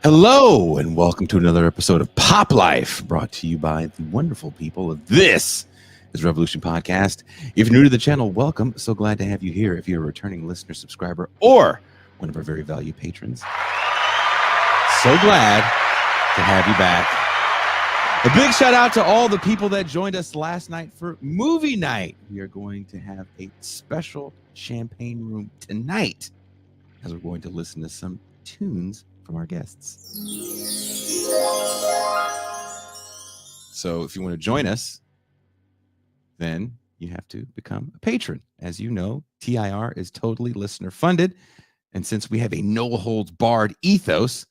Hello, and welcome to another episode of Pop Life, brought to you by the wonderful people of This is Revolution Podcast. If you're new to the channel, welcome. So glad to have you here. If you're a returning listener, subscriber, or one of our very valued patrons, so glad to have you back. A big shout out to all the people that joined us last night for movie night. We are going to have a special champagne room tonight as we're going to listen to some tunes from our guests. So if you want to join us, then you have to become a patron. As you know, TIR is totally listener funded. And since we have a no holds barred ethos,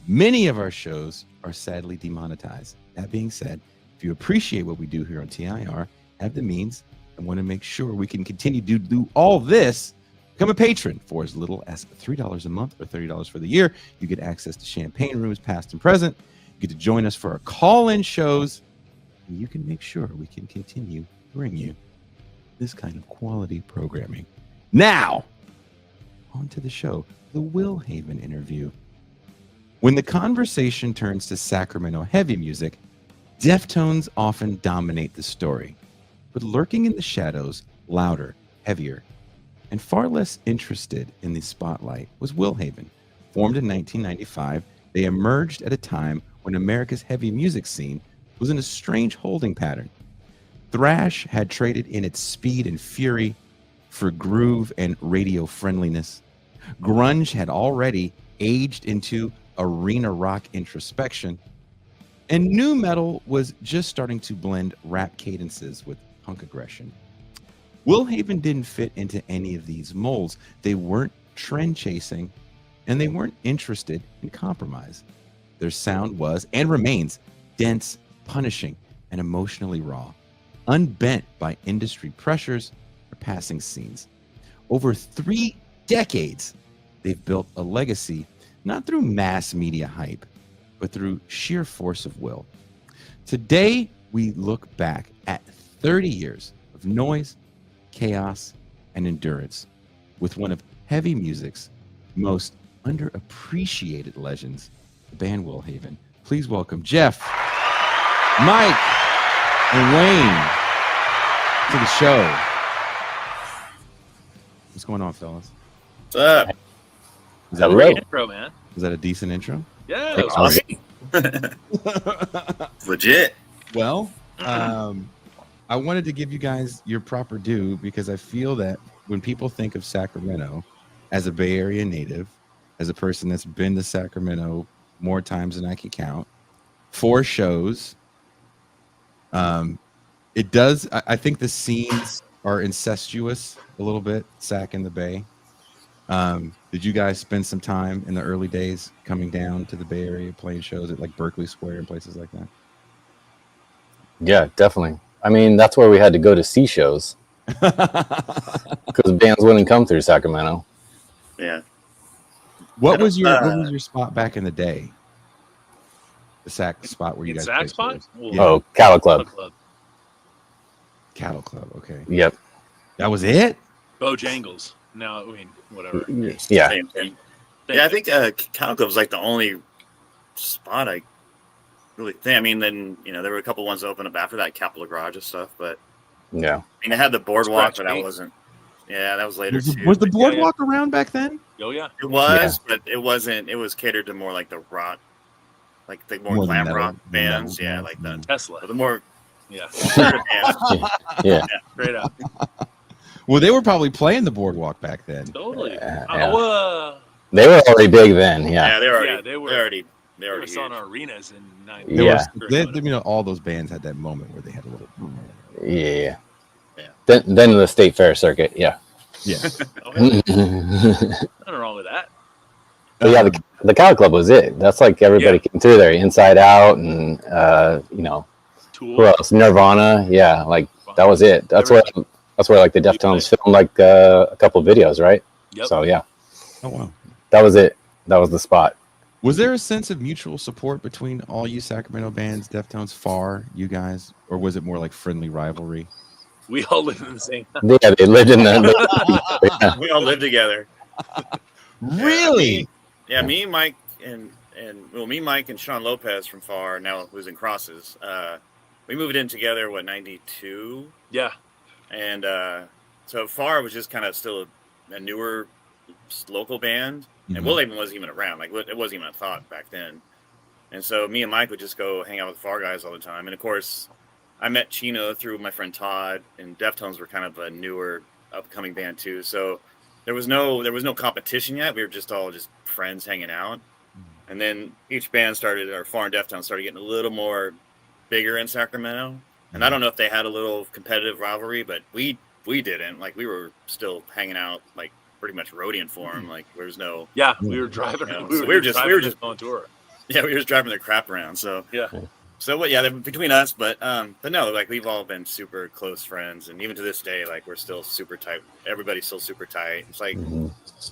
many of our shows are sadly demonetized. That being said, if you appreciate what we do here on TIR, have the means, and want to make sure we can continue to do all this, become a patron for as little as $3 a month or $30 for the year. You get access to champagne rooms, past and present. You get to join us for our call-in shows. And you can make sure we can continue to bring you this kind of quality programming. Now, on to the show, the Will Haven interview. When the conversation turns to Sacramento heavy music, Deftones often dominate the story. But lurking in the shadows, louder, heavier, and far less interested in the spotlight was Will Haven. Formed in 1995, they emerged at a time when America's heavy music scene was in a strange holding pattern. Thrash had traded in its speed and fury for groove and radio friendliness. Grunge had already aged into arena rock introspection. And nu metal was just starting to blend rap cadences with punk aggression. Will Haven didn't fit into any of these molds. They weren't trend chasing, and they weren't interested in compromise. Their sound was, and remains, dense, punishing, and emotionally raw, unbent by industry pressures or passing scenes. Over 3 decades, they've built a legacy, not through mass media hype, but through sheer force of will. Today, we look back at 30 years of noise, chaos, and endurance with one of heavy music's most underappreciated legends, the band Will Haven. Please welcome Jeff, Mike, and Wayne to the show. What's going on, fellas? What's up? Is that Great intro, man. Is that a decent intro? Yeah, that was Awesome. Legit. Well, I wanted to give you guys your proper due because I feel that when people think of Sacramento as a Bay Area native, as a person that's been to Sacramento more times than I can count, 4 shows, it does. I think the scenes are incestuous a little bit, Sac and the Bay. Did you guys spend some time in the early days coming down to the Bay Area playing shows at like Berkeley Square and places like that? Yeah, definitely. I mean, that's where we had to go to see shows because bands wouldn't come through Sacramento. Yeah. What was your spot back in the day? The Sac spot where you guys Sac played spot? shows? Well, Yeah. Oh, Cattle Club. Cattle Club. Okay, Yep. that was it. Bojangles. Now, I mean, whatever. Yeah. Same thing. Yeah, I think Cattle Club was like the only spot I really think. I mean, then, there were a couple ones open up after that, Capitol Garage and stuff, but Yeah. I mean, they had the boardwalk, but Scratch that wasn't. Yeah, that was later Was, too. was the but boardwalk around back then? Oh, yeah. It was, but it wasn't. It was catered to more like the rock, like the more More glam metal, rock the bands. metal Yeah, bands. like that. Tesla. But the more Yeah. bands. Yeah. Straight up. Well, they were probably playing the boardwalk back then. Totally. Yeah. They were already big then. Yeah, Yeah. they were already. Yeah, They were They were selling huge. our arenas in 9. Yeah. All those bands had that moment where they had a little. Yeah. Yeah. Then the state fair circuit. Yeah. Yeah. Nothing wrong with that. But yeah, the Cattle Club was it. That's like everybody came through there, Inside Out, and Tool. who else? Nirvana. Yeah, like that was it. That's where like the Deftones filmed like a couple of videos, right? Yep. So yeah, Oh wow. that was it. That was the spot. Was there a sense of mutual support between all you Sacramento bands, Deftones, Far, you guys, or was it more like friendly rivalry? We all live in the same house. Yeah, they lived in the. We all lived together. Really? Yeah, me, Mike, and and well, me, Mike, and Sean Lopez from FAR, now who's in Crosses, we moved in together, 92? Yeah. And so FAR was just kind of still a newer local band. Mhm. And Wilhaven wasn't even around. Like, it wasn't even a thought back then. And so me and Mike would just go hang out with the FAR guys all the time. And, of course, I met Chino through my friend Todd, and Deftones were kind of a newer, upcoming band, too. So there was no competition yet. We were just all just friends hanging out. And then each band started, or FAR and Deftones started getting a little more bigger in Sacramento. And I don't know if they had a little competitive rivalry, but we didn't. Like, we were still hanging out, like, pretty much roadieing for them. Like, there was no... Yeah, we were driving. You know, we so were just on tour. Yeah, we were just driving their crap around. So Yeah. So what? Yeah, between us, but no, like, we've all been super close friends, and even to this day, like, we're still super tight. Everybody's still super tight. It's like,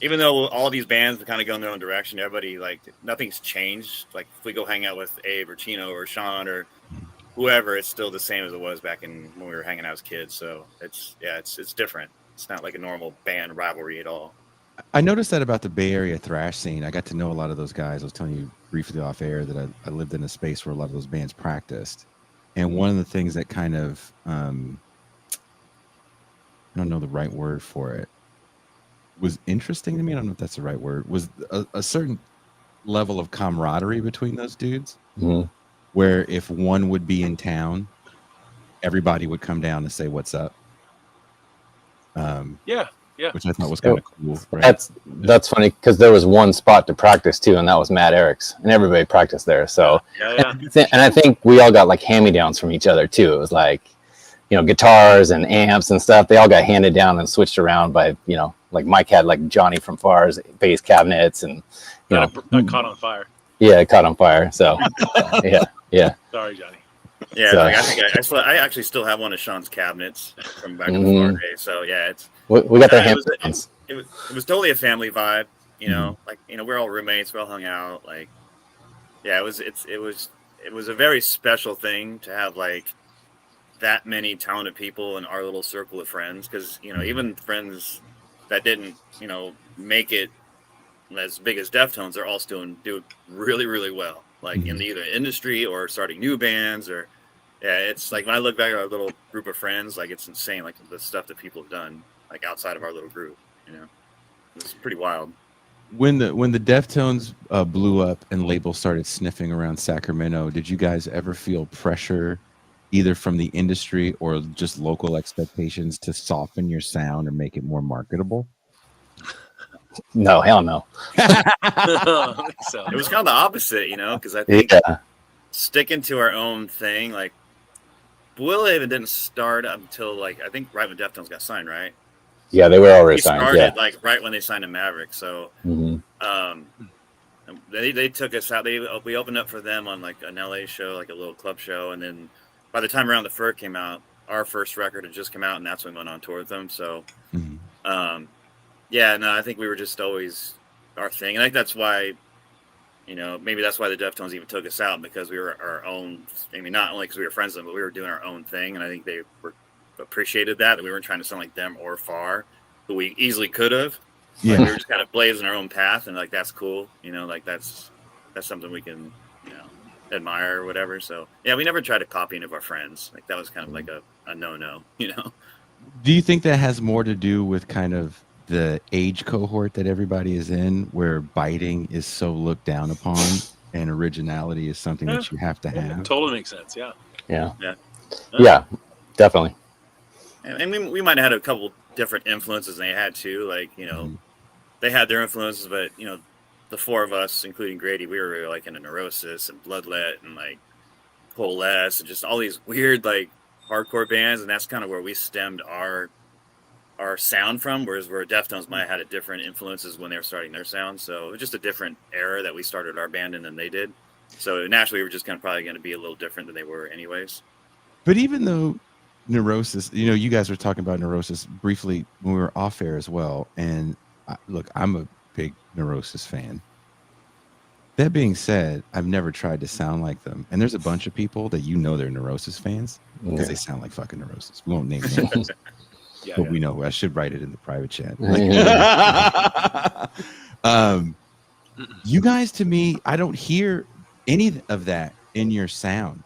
even though all these bands have kind of gone their own direction, everybody, like, nothing's changed. Like, if we go hang out with Abe or Chino or Sean or whoever, it's still the same as it was back when we were hanging out as kids. So it's different. It's not like a normal band rivalry at all. I noticed that about the Bay Area thrash scene. I got to know a lot of those guys. I was telling you briefly off air that I lived in a space where a lot of those bands practiced. And one of the things that kind of, I don't know the right word for it, was interesting to me, I don't know if that's the right word, was a certain level of camaraderie between those dudes, where if one would be in town, everybody would come down to say what's up. Yeah. Which I thought was kind of cool. Right? That's funny because there was one spot to practice too, and that was Matt Eric's, and everybody practiced there. So, Yeah. and I think we all got like hand-me-downs from each other too. It was like, you know, guitars and amps and stuff. They all got handed down and switched around by, you know, like Mike had like Johnny from FAR's bass cabinets, and you know, Got caught on fire. Yeah, it caught on fire. So, yeah. Sorry, Johnny. Yeah, So- like, I actually still have one of Sean's cabinets from back in the FAR days. So yeah, We got their it was- hands. it was totally a family vibe. You know, like, you know, we're all roommates. We all hung out. Like, yeah, it was a very special thing to have like that many talented people in our little circle of friends. Because, you know, even friends that didn't, you know, make it as big as Deftones, they're all still do really, really well. Like in either industry or starting new bands, or it's like when I look back at our little group of friends, like, it's insane, like the stuff that people have done like outside of our little group. You know, it's pretty wild. When the Deftones blew up and labels started sniffing around Sacramento, did you guys ever feel pressure, either from the industry or just local expectations, to soften your sound or make it more marketable? No, hell no. So It was kind of the opposite, you know, because I think sticking to our own thing, like, Willhaven didn't start until, like, I think right when Deftones got signed, right? Yeah, they were already We signed. started like right when they signed to Maverick. So Mhm. they took us out. We opened up for them on like an LA show, like a little club show, and then by the time Around the Fur came out, our first record had just come out, and that's when we went on tour with them. So yeah, no, I think we were just always our thing, and I think that's why, you know, maybe that's why the Deftones even took us out, because we were our own. I mean, not only because we were friends with them, but we were doing our own thing, and I think they appreciated that we weren't trying to sound like them or FAR, who we easily could have. Yeah. Like, we were just kind of blazing our own path, and like, that's cool, you know, like that's something we can, you know, admire or whatever. So yeah, we never tried to copy any of our friends. Like, that was kind of like a no, you know. Do you think that has more to do with kind of the age cohort that everybody is in, where biting is so looked down upon and originality is something that you have to have? Totally makes sense. Yeah. Yeah, definitely. And we might have had a couple different influences than they had too. Like, you know, they had their influences, but, you know, the four of us, including Grady, we were like into Neurosis and Bloodlet and like Coalesce and just all these weird like hardcore bands, and that's kind of where we stemmed our sound from. Whereas where Deftones might have had different influences when they were starting their sound, so it was just a different era that we started our band in than they did. So naturally, we were just kind of probably going to be a little different than they were, anyways. But even though Neurosis, you know, you guys were talking about Neurosis briefly when we were off air as well. And look, I'm a big Neurosis fan. That being said, I've never tried to sound like them. And there's a bunch of people that, you know, they're Neurosis fans because they sound like fucking Neurosis. We won't name names, we know. I should write it in the private chat. You guys, to me, I don't hear any of that in your sound.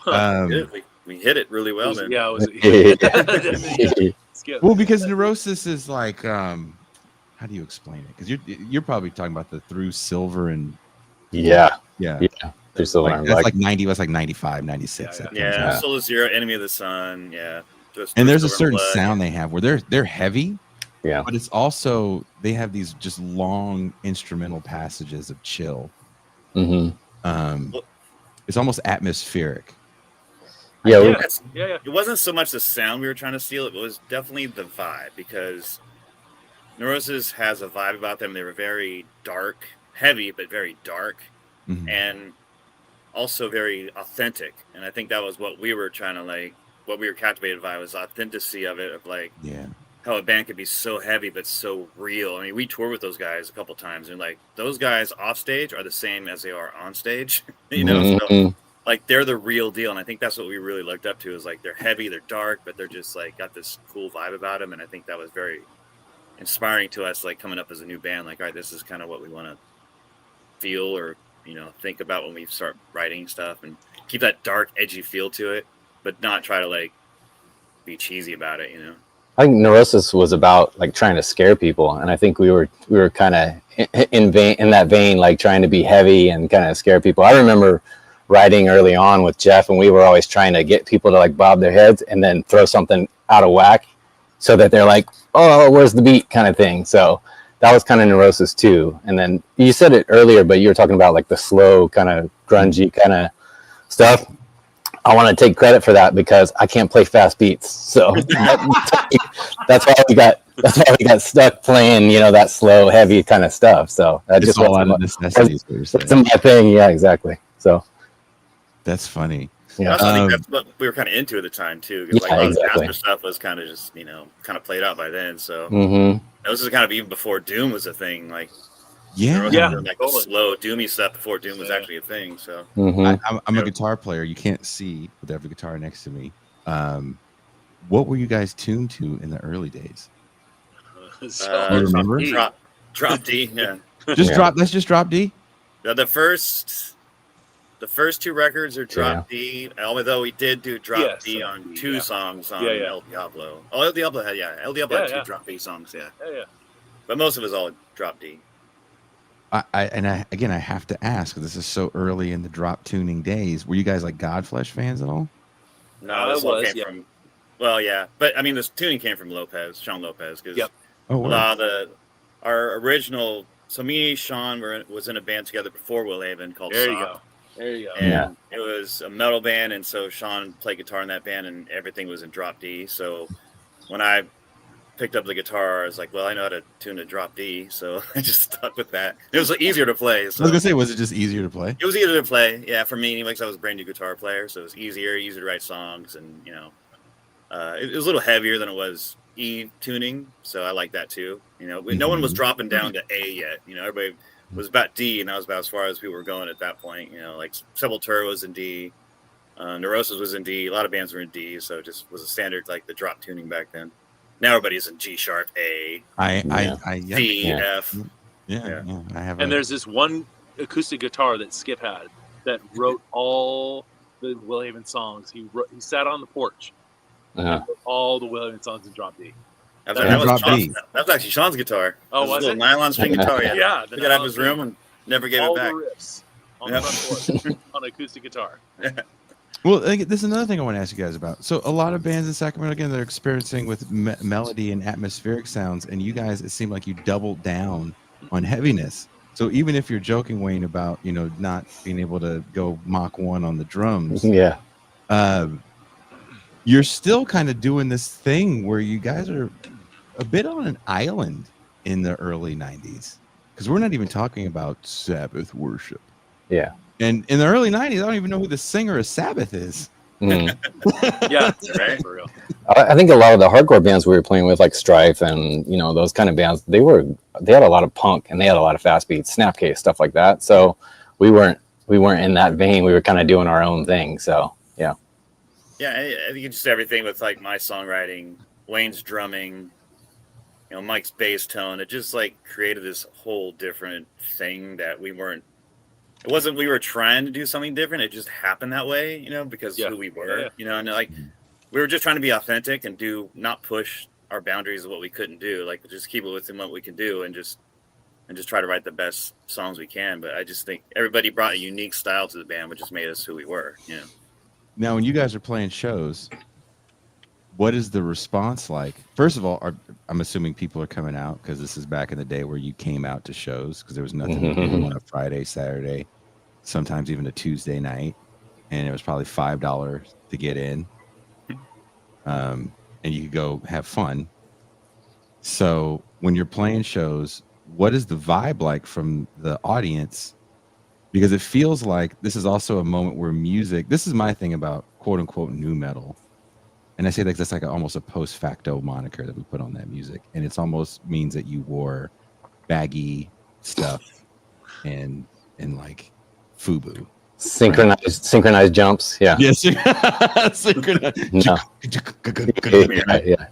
We hit it really well, man. Yeah, Well, because Neurosis is like, how do you explain it? Because you're probably talking about the Through Silver and yeah. Through Silver. That's like 90. That's like 95, 96. Yeah. Soul Zero, Enemy of the Sun. Yeah. And there's a certain sound they have where they're heavy. Yeah. But it's also, they have these just long instrumental passages of chill. Mm-hmm. It's almost atmospheric. Yeah. It wasn't so much the sound we were trying to steal. It was definitely the vibe, because Neurosis has a vibe about them. They were very dark, heavy, but very dark, and also very authentic. And I think that was what we were trying to like, what we were captivated by, was authenticity of it, of like, how a band could be so heavy but so real. I mean, we toured with those guys a couple times, and like, those guys off stage are the same as they are on stage. You know, so like, they're the real deal. And I think that's what we really looked up to, is like, they're heavy, they're dark, but they're just like got this cool vibe about them. And I think that was very inspiring to us, like coming up as a new band, like, all right, this is kind of what we want to feel, or, you know, think about when we start writing stuff, and keep that dark, edgy feel to it, but not try to like be cheesy about it, you know. I think Neurosis was about like trying to scare people, and I think we were kind of in that vein, like trying to be heavy and kind of scare people. I remember writing early on with Jeff, and we were always trying to get people to like bob their heads and then throw something out of whack, so that they're like, "Oh, where's the beat?" kind of thing. So that was kind of Neurosis too. And then you said it earlier, but you were talking about like the slow kind of grungy kind of stuff. I want to take credit for that, because I can't play fast beats. So that's why we got stuck playing, you know, that slow, heavy kind of stuff. So that just wasn't my thing. Yeah, exactly. So that's funny. Yeah, I think that's what we were kind of into at the time too. Because like all the faster stuff was kind of just, you know, kind of played out by then. So this is kind of even before Doom was a thing. Like, like slow doomy stuff before Doom was actually a thing. So I'm a guitar player. You can't see, but I have a guitar next to me. What were you guys tuned to in the early days? You remember? Drop D. Yeah. Let's just drop D. The first two records are drop D. Although we did do drop D on two songs on El Diablo. Oh, El Diablo had had two drop D songs. Yeah. But most of it was all drop D. I have to ask, this is so early in the drop tuning days. Were you guys like Godflesh fans at all? No, this all came from. Well, yeah, but I mean, this tuning came from Sean Lopez, because our original. So me, Sean, was in a band together before Will Haven called. There you go. And it was a metal band, and so Sean played guitar in that band, and everything was in drop D. So when I picked up the guitar, I was like, well, I know how to tune a drop D, so I just stuck with that. It was easier to play. So. I was gonna say, was it just easier to play? It was easier to play, yeah, for me anyway, because I was a brand new guitar player, so it was easier to write songs, and you know, it was a little heavier than it was E tuning, so I like that too. You know, no one was dropping down to A yet. You know, everybody was about D, and that was about as far as we were going at that point. You know, like Sepultura was in D, Neurosis was in D, a lot of bands were in D, so it just was a standard, like the drop tuning back then. Now everybody's in G sharp, A, D, F. Yeah. I have. And there's this one acoustic guitar that Skip had that wrote all the Will Haven songs. He sat on the porch, and wrote all the Will Haven songs in drop D. That was actually Sean's guitar. Oh, was it? Nylon string guitar. Yeah. He got out of his room and never gave it back. All the riffs on the front porch on acoustic guitar. Well, this is another thing I want to ask you guys about. So a lot of bands in Sacramento, again, they're experiencing with melody and atmospheric sounds, and you guys, it seemed like you doubled down on heaviness. So even if you're joking, Wayne, about, you know, not being able to go Mach 1 on the drums, you're still kind of doing this thing where you guys are a bit on an island in the early 90s, because we're not even talking about Sabbath worship. Yeah. And in the early 90s, I don't even know who the singer of Sabbath is. Yeah, right, for real. I think a lot of the hardcore bands we were playing with, like Strife and, you know, those kind of bands, they had a lot of punk, and they had a lot of fast beats, Snapcase, stuff like that. So we weren't in that vein. We were kind of doing our own thing. So yeah. Yeah, I think just everything with like my songwriting, Wayne's drumming, you know, Mike's bass tone. It just like created this whole different thing that we weren't. It wasn't we were trying to do something different. It just happened that way, you know, because who we were, you know, and like we were just trying to be authentic and not push our boundaries of what we couldn't do, like just keep it within what we can do and just try to write the best songs we can. But I just think everybody brought a unique style to the band, which just made us who we were, you know. Now, when you guys are playing shows, what is the response like? First of all, I'm assuming people are coming out because this is back in the day where you came out to shows because there was nothing to do on a Friday, Saturday, sometimes even a Tuesday night, and it was probably $5 to get in, and you could go have fun. So when you're playing shows, what is the vibe like from the audience? Because it feels like this is also a moment where music. This is my thing about quote unquote new metal. And I say that that's like almost a post facto moniker that we put on that music. And it's almost means that you wore baggy stuff and like FUBU. Synchronized jumps. Yeah. Yes. Synchronized. No. Yeah.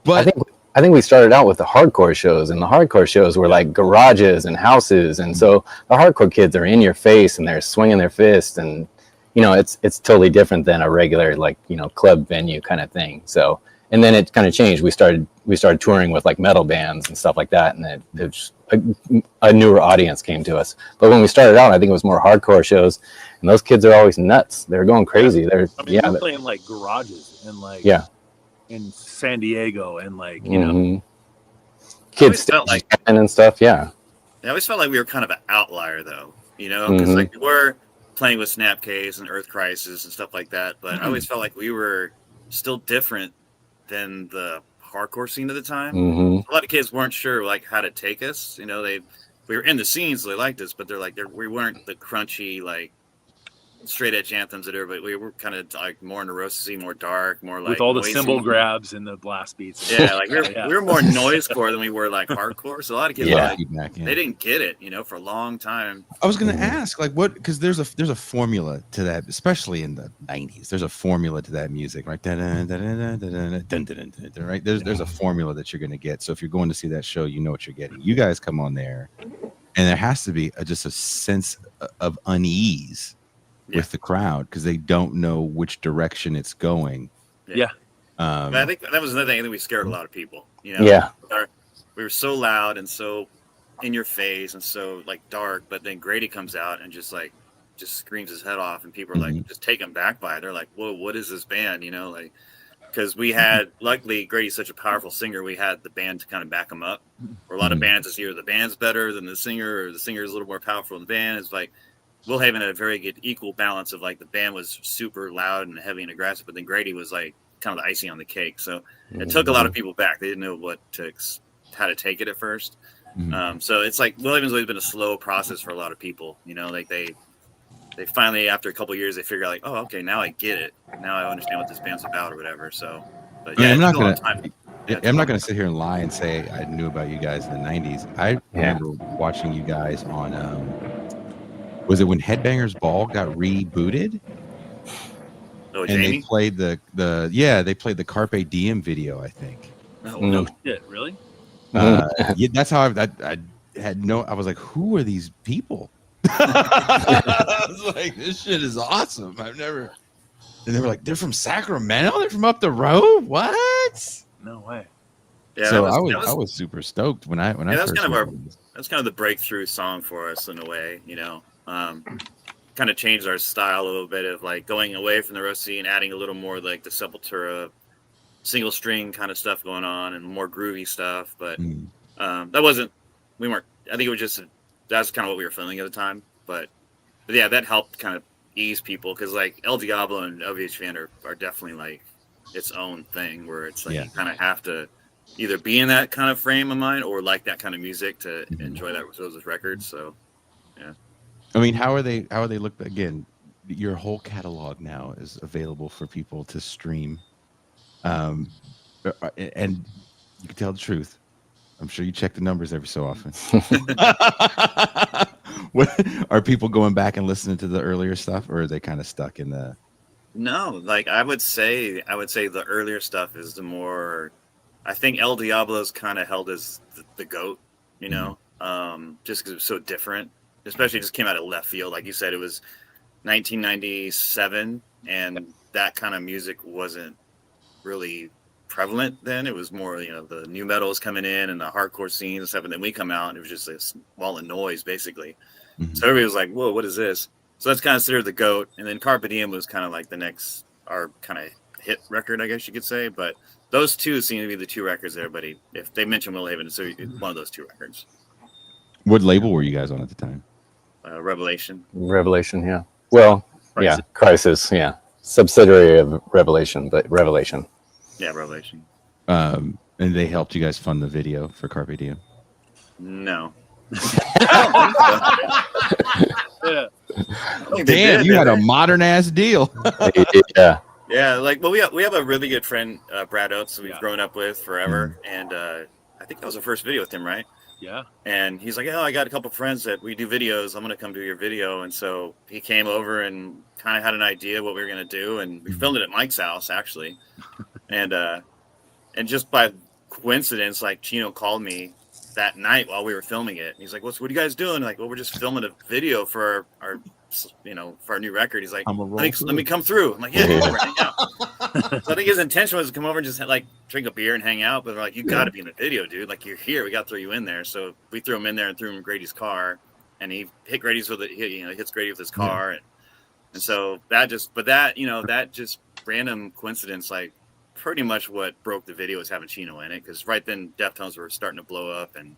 But I think we started out with the hardcore shows, and the hardcore shows were like garages and houses. And so the hardcore kids are in your face and they're swinging their fists, and you know, it's totally different than a regular, like, you know, club venue kind of thing. So, and then it kind of changed. We started touring with like metal bands and stuff like that. And a newer audience came to us. But when we started out, I think it was more hardcore shows, and those kids are always nuts. They're going crazy. They're we're playing like garages and like, in San Diego and like, you know, kids felt like and stuff. Yeah. I always felt like we were kind of an outlier though, you know, because like we were playing with Snapcase and Earth Crisis and stuff like that, but I always felt like we were still different than the hardcore scene at the time. A lot of kids weren't sure like how to take us, you know. We were in the scene, so they liked us, but we weren't the crunchy like straight edge anthems that everybody. We were kind of like more neurosy, more dark, more like with all the noisy cymbal grabs and the blast beats. Yeah, like we were more noisecore than we were like hardcore. So a lot of kids they didn't get it, you know, for a long time. I was gonna ask, like, what? Because there's a formula to that, especially in the '90s. There's a formula to that music, right? Right? There's a formula that you're gonna get. So if you're going to see that show, you know what you're getting. You guys come on there, and there has to be just a sense of unease with the crowd because they don't know which direction it's going. I think that was another thing. I think we scared a lot of people, you know. We were so loud and so in your face and so like dark, but then Grady comes out and just screams his head off, and people are like just taken back by it. They're like, whoa, what is this band, you know? Like, because we had, luckily Grady's such a powerful singer, we had the band to kind of back him up. Or a lot of bands, it's either the band's better than the singer, or the singer is a little more powerful than the band. It's like Willhaven had a very good equal balance of like the band was super loud and heavy and aggressive, but then Grady was like kind of the icing on the cake. So it took a lot of people back. They didn't know how to take it at first. So it's like Willhaven's always been a slow process for a lot of people. You know, like they finally, after a couple of years, they figure out like, oh, okay, now I get it. Now I understand what this band's about or whatever. So, but yeah, I'm not gonna sit here and lie and say I knew about you guys in the '90s. I remember watching you guys on. Was it when Headbangers Ball got rebooted? Oh, and Jamie? they played they played the Carpe Diem video, I think. Oh, no shit, really? That's how I had no. I was like, who are these people? I was like, this shit is awesome. I've never. And they were like, they're from Sacramento. They're from up the road. What? No way. Yeah, so I was super stoked when I that's first kind of the breakthrough song for us in a way, you know. Kind of changed our style a little bit of like going away from the Rossi and adding a little more like the Sepultura single string kind of stuff going on and more groovy stuff. But I think it was just that's kind of what we were feeling at the time. But yeah, that helped kind of ease people because like El Diablo and LVH are definitely like its own thing where it's like you kind of have to either be in that kind of frame of mind or like that kind of music to enjoy those records. So yeah. I mean, how are they looked again? Your whole catalog now is available for people to stream, and you can tell the truth. I'm sure you check the numbers every so often. Are people going back and listening to the earlier stuff, or are they kind of stuck in the? No, like I would say the earlier stuff is the more I think El Diablo's kind of held as the GOAT, you know, just because it was so different. Especially just came out of left field. Like you said, it was 1997, and that kind of music wasn't really prevalent then. It was more, you know, the new metal was coming in and the hardcore scene and stuff, and then we come out and it was just this wall of noise, basically. So everybody was like, whoa, what is this? So that's kind of considered the GOAT. And then Carpe Diem was kind of like the next, our kind of hit record, I guess you could say. But those two seem to be the two records everybody, if they mention Will Haven, it's one of those two records. What label were you guys on at the time? Revelation. Revelation, yeah. Well, Crisis. yeah, Crisis, yeah. Subsidiary of Revelation, but Revelation. Yeah, Revelation. And they helped you guys fund the video for Carpe Diem? No. Yeah. Damn, you had a modern ass deal. Yeah. Yeah, like, well, we have a really good friend, Brad Oates, who we've grown up with forever, and I think that was the first video with him, right? Yeah. And he's like, oh, I got a couple friends that we do videos. I'm going to come do your video. And so he came over and kind of had an idea what we were going to do. And we filmed it at Mike's house, actually. And just by coincidence, like, Chino called me that night while we were filming it. And he's like, what are you guys doing? Like, well, we're just filming a video for our you know, for our new record. He's like, let me come through. I'm like, yeah, come over, hang out. So I think his intention was to come over and just like drink a beer and hang out. But they're like, you got to be in the video, dude. Like, you're here. We got to throw you in there. So we threw him in there and threw him in Grady's car. And he hit Grady's with it. He hits Grady with his car. And so that just random coincidence, like pretty much what broke the video was having Chino in it. Because right then Deftones were starting to blow up. And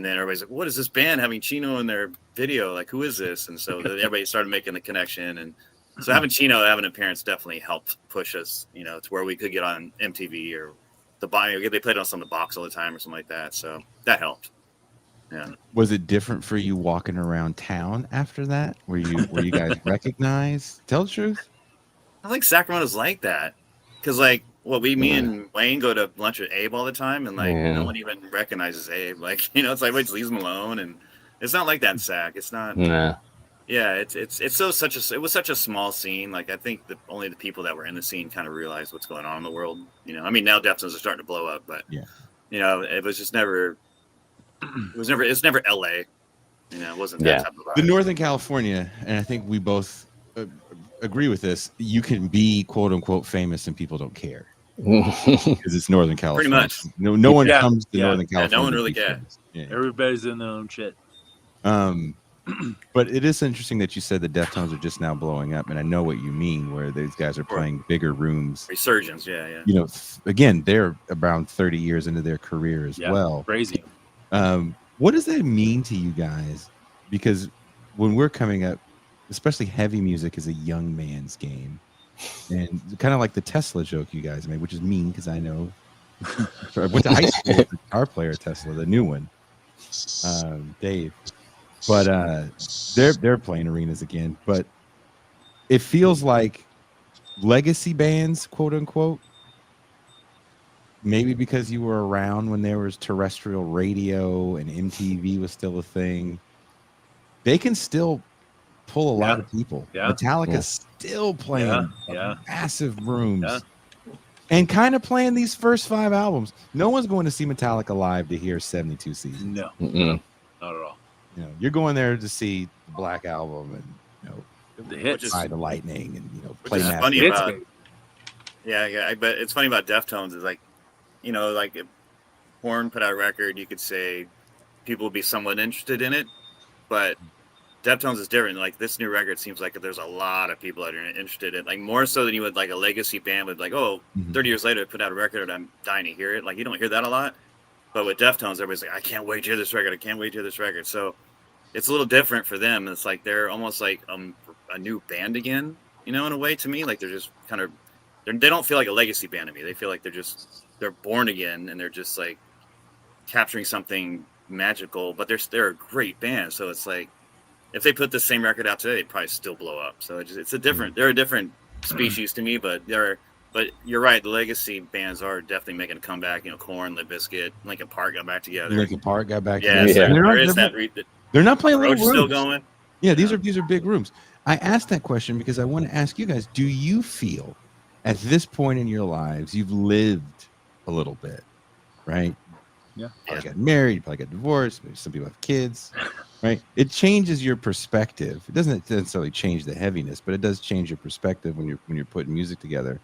then everybody's like, what is this band having Chino in their video? Like, who is this? And so everybody started making the connection. And so having Chino have an appearance definitely helped push us, you know, to where we could get on MTV or they played on some of the box all the time or something like that. So that helped. Yeah. Was it different for you walking around town after that? Were you guys recognized? Tell the truth. I think Sacramento's like that. Because, like, me and Wayne go to lunch with Abe all the time, and, like, no one even recognizes Abe. Like, you know, it's like, we just leave him alone. And it's not like that in Sac. It's not. Nah. Yeah, it was such a small scene. Like, I think only the people that were in the scene kind of realized what's going on in the world. You know, I mean, now Deftones are starting to blow up, but you know, it was just never. It's never LA. You know, it wasn't that type of vibe. The Northern California, and I think we both agree with this. You can be quote unquote famous, and people don't care because it's Northern California. Pretty much. No one comes to Northern California. No one really cares. Yeah. Everybody's in their own shit. But it is interesting that you said the Deftones are just now blowing up, and I know what you mean, where these guys are playing bigger rooms. Resurgence, yeah. You know, again, they're around 30 years into their career as well. Crazy. What does that mean to you guys? Because when we're coming up, especially heavy music is a young man's game, and kind of like the Tesla joke you guys made, which is mean because I know I went to high school with the guitar player Tesla, the new one, Dave. But they're playing arenas again. But it feels like legacy bands, quote unquote, maybe because you were around when there was terrestrial radio and MTV was still a thing, they can still pull a lot of people. Metallica's still playing massive rooms and kind of playing these first 5 albums. No one's going to see Metallica live to hear 72 Seasons. No, not at all. You know, you're going there to see the Black Album and, you know, the hits, Ride the Lightning, and, you know, play that. Funny about, but it's funny about Deftones is like, you know, like if Korn put out a record, you could say people would be somewhat interested in it, but Deftones is different. Like, this new record seems like there's a lot of people that are interested in it, like more so than you would like a legacy band with like, 30 years later I put out a record and I'm dying to hear it. Like, you don't hear that a lot. But with Deftones, everybody's like, I can't wait to hear this record. I can't wait to hear this record. So it's a little different for them. It's like they're almost like a new band again, you know, in a way to me. Like, they're just kind of, they don't feel like a legacy band to me. They feel like they're born again, and they're just like capturing something magical. But they're a great band. So it's like, if they put the same record out today, they'd probably still blow up. So they're a different species to me, but you're right. The legacy bands are definitely making a comeback. You know, Korn, Limp Bizkit, Linkin Park got back together. Linkin Park got back together. They're not playing little rooms. Still going. Yeah, these are big rooms. I asked that question because I want to ask you guys: do you feel, at this point in your lives, you've lived a little bit? right? Yeah. Probably got married, you probably got divorced, maybe some people have kids, right? It changes your perspective. It doesn't necessarily change the heaviness, but it does change your perspective when you're putting music together.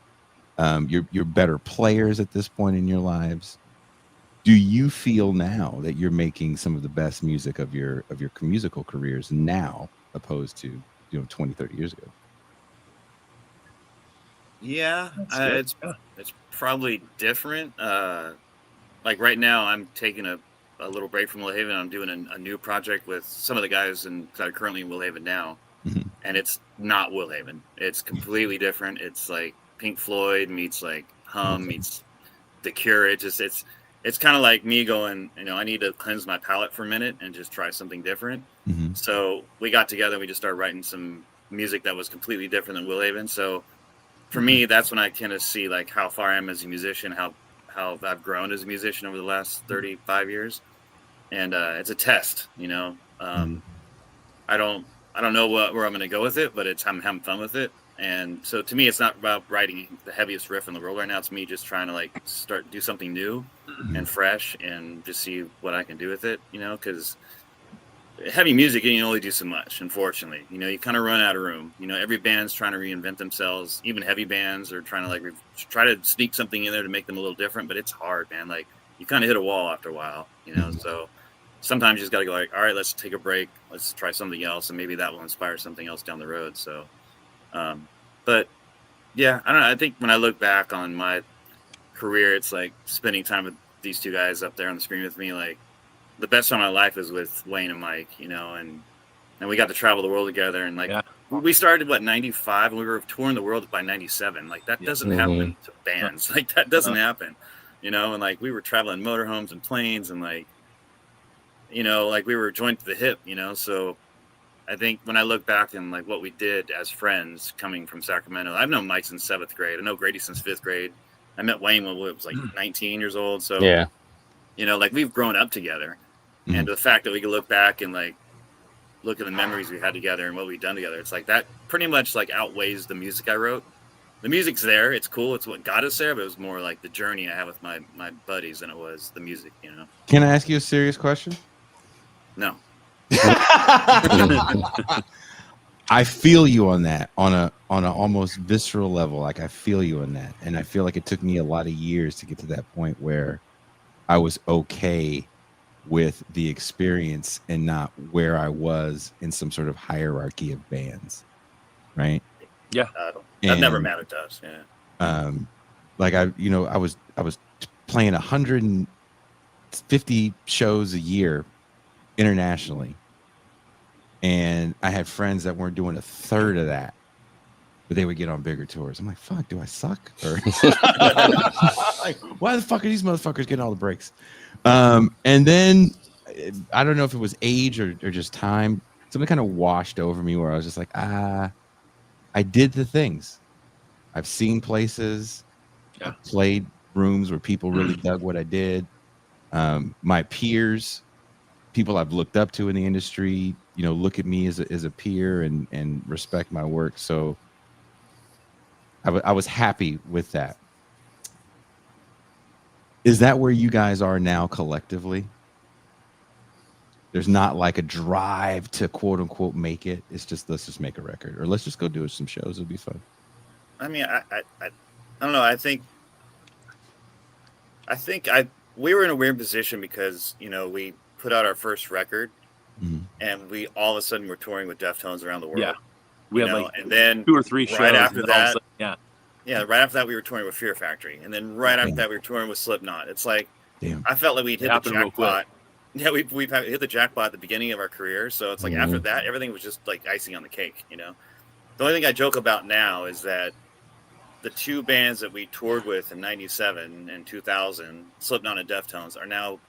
You're better players at this point in your lives. Do you feel now that you're making some of the best music of your musical careers now, opposed to 20, 30 years ago? Yeah, That's good. it's probably different. Like right now, I'm taking a little break from Will Haven. I'm doing a new project with some of the guys that are currently in Will Haven now, Mhm. and it's not Will Haven. It's completely different. It's like Pink Floyd meets like Hum meets The Cure. It's kind of like me going, I need to cleanse my palate for a minute and just try something different. Mhm. So we got together and we just started writing some music that was completely different than Will Haven. So for me, that's when I kind of see like how far I am as a musician, how I've grown as a musician over the last 35 years. And it's a test, I don't know where I'm going to go with it, but I'm having fun with it. And so to me, it's not about writing the heaviest riff in the world right now. It's me just trying to like do something new and fresh and just see what I can do with it, because heavy music, you can only do so much, unfortunately. You kind of run out of room. Every band's trying to reinvent themselves. Even heavy bands are trying to like try to sneak something in there to make them a little different, but it's hard, man. Like you kind of hit a wall after a while, so sometimes you just got to go like, all right, let's take a break. Let's try something else. And maybe that will inspire something else down the road. So, but yeah, I don't know. I think when I look back on my career, it's like spending time with these two guys up there on the screen with me, like, the best time of my life is with Wayne and Mike, and we got to travel the world together. And like we started 95 and we were touring the world by 97. Like that doesn't happen to bands. Like that doesn't happen, and like we were traveling motorhomes and planes and like, like we were joined to the hip, so I think when I look back and like what we did as friends coming from Sacramento, I've known Mike since 7th grade. I know Grady since 5th grade. I met Wayne when I was like 19 years old. So, like we've grown up together. And the fact that we can look back and like look at the memories we had together and what we've done together, it's like that pretty much like outweighs the music I wrote. The music's there, it's cool, it's what got us there, but it was more like the journey I had with my buddies than it was the music, Can I ask you a serious question? No. I feel you on that on a almost visceral level. Like I feel you on that, and I feel like it took me a lot of years to get to that point where I was okay with the experience and not where I was in some sort of hierarchy of bands, right? Yeah, that never mattered to us. Yeah. Like I was playing 150 shows a year internationally, and I had friends that weren't doing a third of that, but they would get on bigger tours. I'm like, fuck, do I suck? Or like, why the fuck are these motherfuckers getting all the breaks? And then I don't know if it was age or just time, something kind of washed over me where I was just like, I did the things. I've seen places, I've played rooms where people really dug what I did. My peers, people I've looked up to in the industry, look at me as a peer and respect my work. So I was happy with that. Is that where you guys are now collectively? There's not like a drive to quote unquote make it. It's just, let's just make a record, or let's just go do some shows. It'll be fun. I mean, I don't know. I think we were in a weird position because, we put out our first record and we all of a sudden were touring with Deftones around the world. Yeah. We had and then 2 or 3 shows. Right after that, right after that we were touring with Fear Factory, and then right after that we were touring with Slipknot. It's like, I felt like we'd hit the jackpot. Yeah, we've hit the jackpot at the beginning of our career. So it's like after that, everything was just like icing on the cake. The only thing I joke about now is that the 2 bands that we toured with in 97 and 2000, Slipknot and Deftones, are now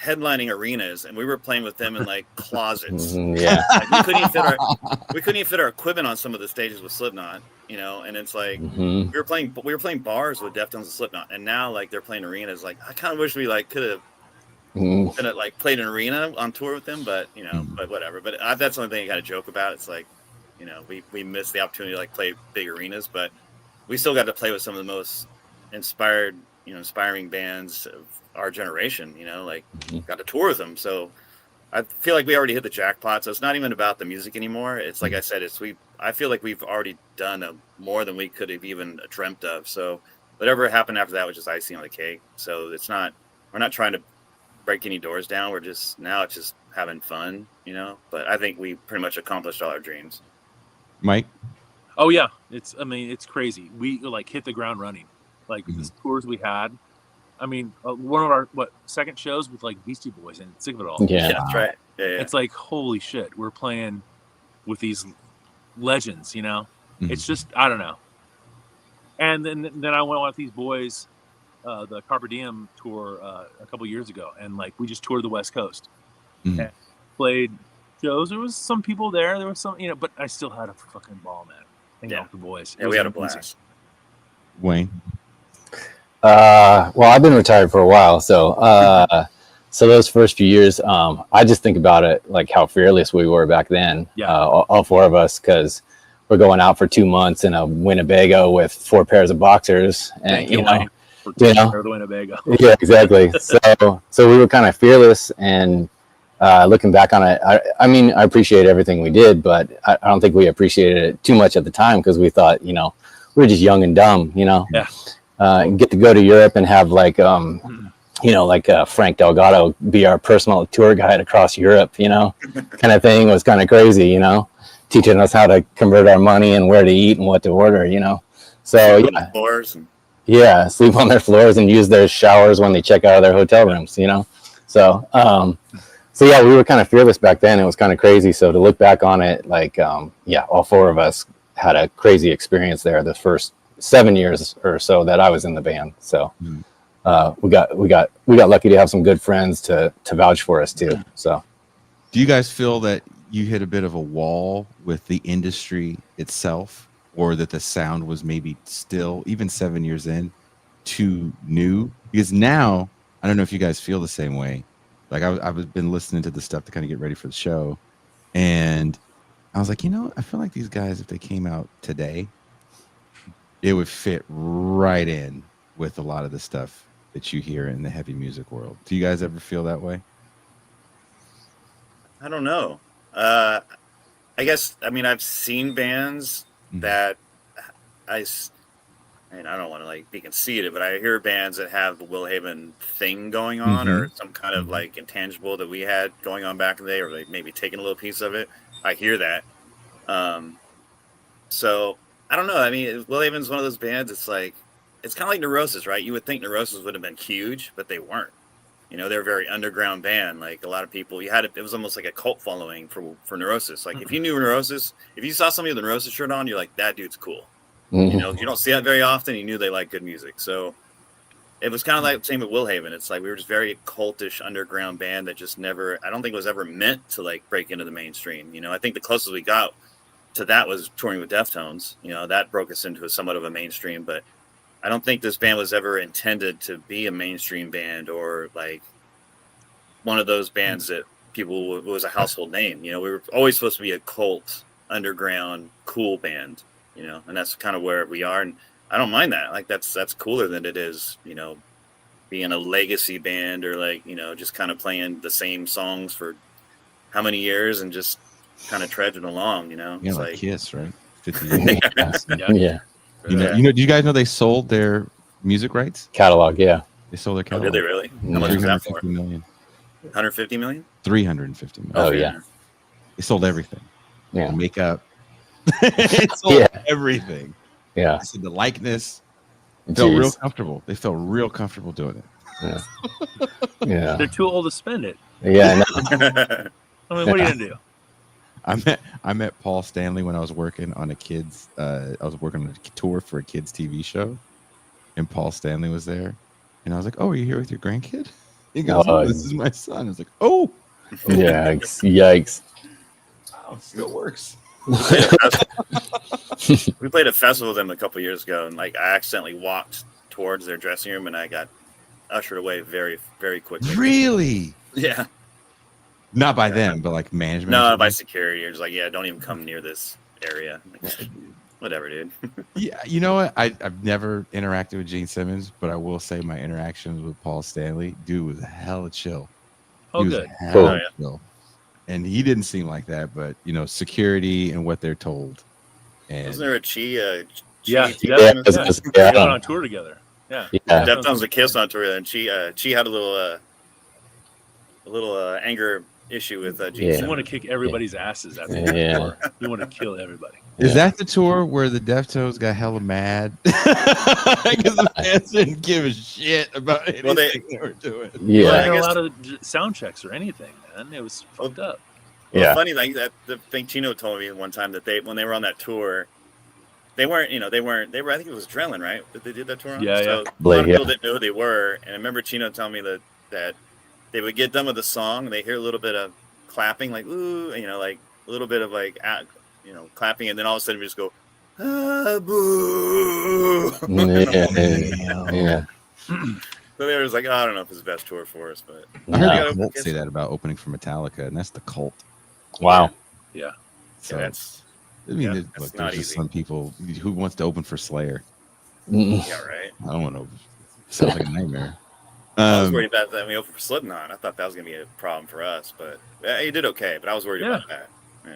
headlining arenas, and we were playing with them in like closets. Like, we couldn't even fit our equipment on some of the stages with Slipknot, and it's like we were playing bars with Deftones and Slipknot, and now like they're playing arenas. Like I kind of wish we like could have like played an arena on tour with them, but but whatever. But that's the only thing I got to joke about. It's like, we missed the opportunity to like play big arenas, but we still got to play with some of the most inspired inspiring bands of our generation. Like got to tour with them. So I feel like we already hit the jackpot. So it's not even about the music anymore. It's like I said, I feel like we've already done more than we could have even dreamt of. So whatever happened after that was just icing on the cake. So we're not trying to break any doors down. It's just having fun, but I think we pretty much accomplished all our dreams. Mike? Oh yeah. It's crazy. We like hit the ground running. Like the tours we had. I mean, one of our second shows with like Beastie Boys and sick of it all. Yeah, that's right. Yeah. It's like, holy shit, we're playing with these legends, It's just, I don't know. And then I went with these boys, the CARPE DIEM tour a couple years ago, and like we just toured the West Coast and played shows. There was some people there was some, but I still had a fucking ball, man. Hanging out with the boys. Yeah, we had a blast. Wayne? Well, I've been retired for a while, so so those first few years, I just think about it like how fearless we were back then. Yeah. All four of us, because we're going out for 2 months in a Winnebago with 4 pairs of boxers, and the Winnebago. Yeah, exactly. So we were kind of fearless, and looking back on it, I mean, I appreciate everything we did, but I don't think we appreciated it too much at the time because we thought, we were just young and dumb, Yeah. And get to go to Europe and have like Frank Delgado be our personal tour guide across Europe, kind of thing was kind of crazy, teaching us how to convert our money and where to eat and what to order, So yeah, sleep on their floors and use their showers when they check out of their hotel rooms, So yeah, we were kind of fearless back then. It was kind of crazy. So to look back on it, like all 4 of us had a crazy experience there the first 7 years or so that I was in the band. So we got lucky to have some good friends to vouch for us too. So do you guys feel that you hit a bit of a wall with the industry itself, or that the sound was maybe still, even 7 years in, too new? Because now, I don't know if you guys feel the same way. Like I've been listening to the stuff to kind of get ready for the show, and I was like, I feel like these guys, if they came out today, it would fit right in with a lot of the stuff that you hear in the heavy music world. Do you guys ever feel that way? I don't know. I guess, I've seen bands that I don't want to like be conceited, but I hear bands that have the Will Haven thing going on or some kind of like intangible that we had going on back in the day, or like maybe taking a little piece of it. I hear that. So I don't know. Will Haven's one of those bands. It's like, it's kind of like Neurosis, right? You would think Neurosis would have been huge, but they weren't. They're a very underground band. Like a lot of people, it was almost like a cult following for Neurosis. Like if you knew Neurosis, if you saw somebody with a Neurosis shirt on, you're like, that dude's cool. You don't see that very often. You knew they like good music. So it was kind of like the same with Will Haven. It's like we were just very cultish underground band that just never, I don't think was ever meant to like break into the mainstream. I think the closest we got to that was touring with Deftones. That broke us into somewhat of a mainstream, but I don't think this band was ever intended to be a mainstream band or like one of those bands that people was a household name. We were always supposed to be a cult, underground, cool band, and that's kind of where we are. And I don't mind that. Like that's cooler than it is, being a legacy band or like, just kind of playing the same songs for how many years and just kind of trudging along, Yeah, it's like Kiss, right? 50 years. yeah. Do you guys know they sold their music rights? Catalog, yeah. They sold their catalog. Did they really? How much was that for? 350 million. 150 million? 350 million. Oh, yeah. They sold everything. Yeah. Makeup. They sold everything. Yeah. I said the likeness. Felt real comfortable. They felt real comfortable doing it. Yeah. Yeah. They're too old to spend it. Yeah. What are you gonna do? I met Paul Stanley when I was working on a tour for a kids TV show, and Paul Stanley was there, and I was like, "Oh, are you here with your grandkid?" He goes, "Oh, this is my son." I was like, "Oh, yikes!" Oh, it still works. We played a festival with them a couple years ago, and like I accidentally walked towards their dressing room, and I got ushered away very, very quickly. Really? Yeah. Not by them, but like management. No, by security. You're just like, yeah, don't even come near this area. Whatever, dude. Yeah, you know what? I've never interacted with Gene Simmons, but I will say my interactions with Paul Stanley, dude was hella chill. Oh, He was good. hella Oh, chill. And he didn't seem like that, but security and what they're told. And Wasn't there a Chi? Yeah, Yeah, yeah. yeah. We went on tour together. Yeah. Yeah. Deftones and Kiss on tour, and Chi had a little anger issue with Gene Yeah. We Simmons. want to kick everybody's asses. That's what Yeah. we want to kill everybody. is that the tour where the Deftones got hella mad because the fans didn't give a shit about anything they were doing? We Yeah. weren't allowed to sound checks or anything, man. It was fucked up. Well, Yeah. funny like that. The thing Chino told me one time that when they were on that tour, they were. I think it was Adrenaline, right? That they did that tour on. Yeah, so yeah. a lot of people didn't know who they were, and I remember Chino telling me that they would get done with the song, and they hear a little bit of clapping, like ooh, like a little bit of like clapping, and then all of a sudden we just go, ah, boo. Yeah. So they were just like, oh, I don't know if it's the best tour for us, but I heard Yeah. the Cult say that about opening for Metallica, and that's the Cult. Wow. Yeah. So that's I mean, yeah, there's that's not just easy. some people who wants to open for Slayer. Yeah, right. I don't want to. Sounds like a nightmare. I was worried about that when we opened for Slipknot. I thought that was gonna be a problem for us, but he did okay. But I was worried about that. Yeah.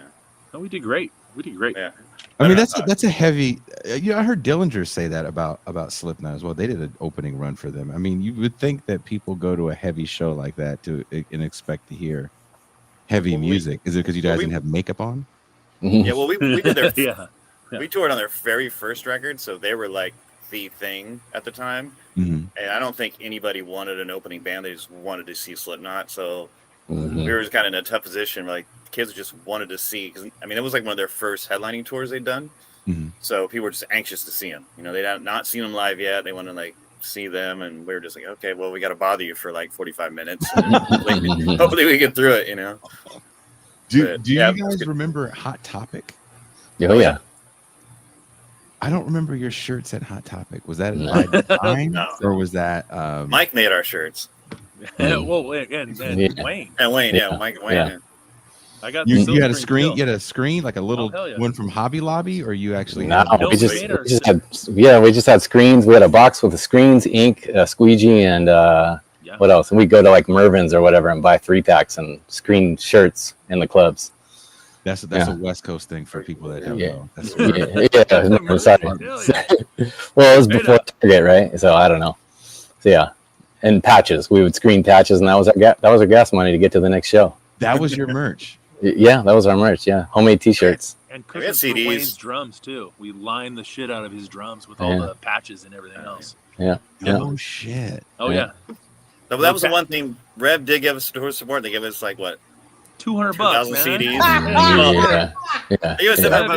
No, we did great. Yeah. I mean, Better that's a heavy. I heard Dillinger say that about Slipknot as well. They did an opening run for them. I mean, you would think that people go to a heavy show like that and expect to hear heavy music. Is it because you guys didn't have makeup on? Yeah, well, we did their Yeah. we toured on their very first record, so they were like the thing at the time. Mhm. And I don't think anybody wanted an opening band; they just wanted to see Slipknot. So Mhm. we were just kind of in a tough position. Like the kids just wanted to see, because I mean, it was like one of their first headlining tours they'd done. Mhm. So people were just anxious to see them. They had not seen them live yet. They wanted to like see them, and we were just like, okay, well, we got to bother you for like 45 minutes. Hopefully we get through it. Do yeah, you guys remember Hot Topic? Oh yeah. I don't remember your shirts at Hot Topic. Was that No. by design, No. or was that Mike made our shirts, Well, and Yeah. Wayne. and Wayne, Yeah. Mike and Wayne. Yeah. Yeah. I got you had a silver screen? bill. You had a screen, like a little hell yeah. one from Hobby Lobby, or you actually? No, had No, we just, we made our- we just had screens. We had a box with the screens, ink, squeegee, and Yeah. what else? And we go to like Mervin's or whatever and buy 3-packs and screen shirts in the clubs. That's Yeah. a West Coast thing for people that don't Yeah. know. That's Yeah, I'm sorry. Hell yeah. Well, it was Straight before up. Target, right? So I don't know. So yeah, and patches. We would screen patches, and that was our gas money to get to the next show. that was your merch. Yeah, that was our merch. Yeah, homemade T-shirts. And We had cushions for CDs. Wayne's drums too. We lined the shit out of his drums with all Yeah. the patches and everything else. Yeah. Oh shit! Oh Yeah. yeah, So that was the one thing. Rev did give us tour support. They gave us like what, $200, 2,000 man. CDs. Yeah. Yeah.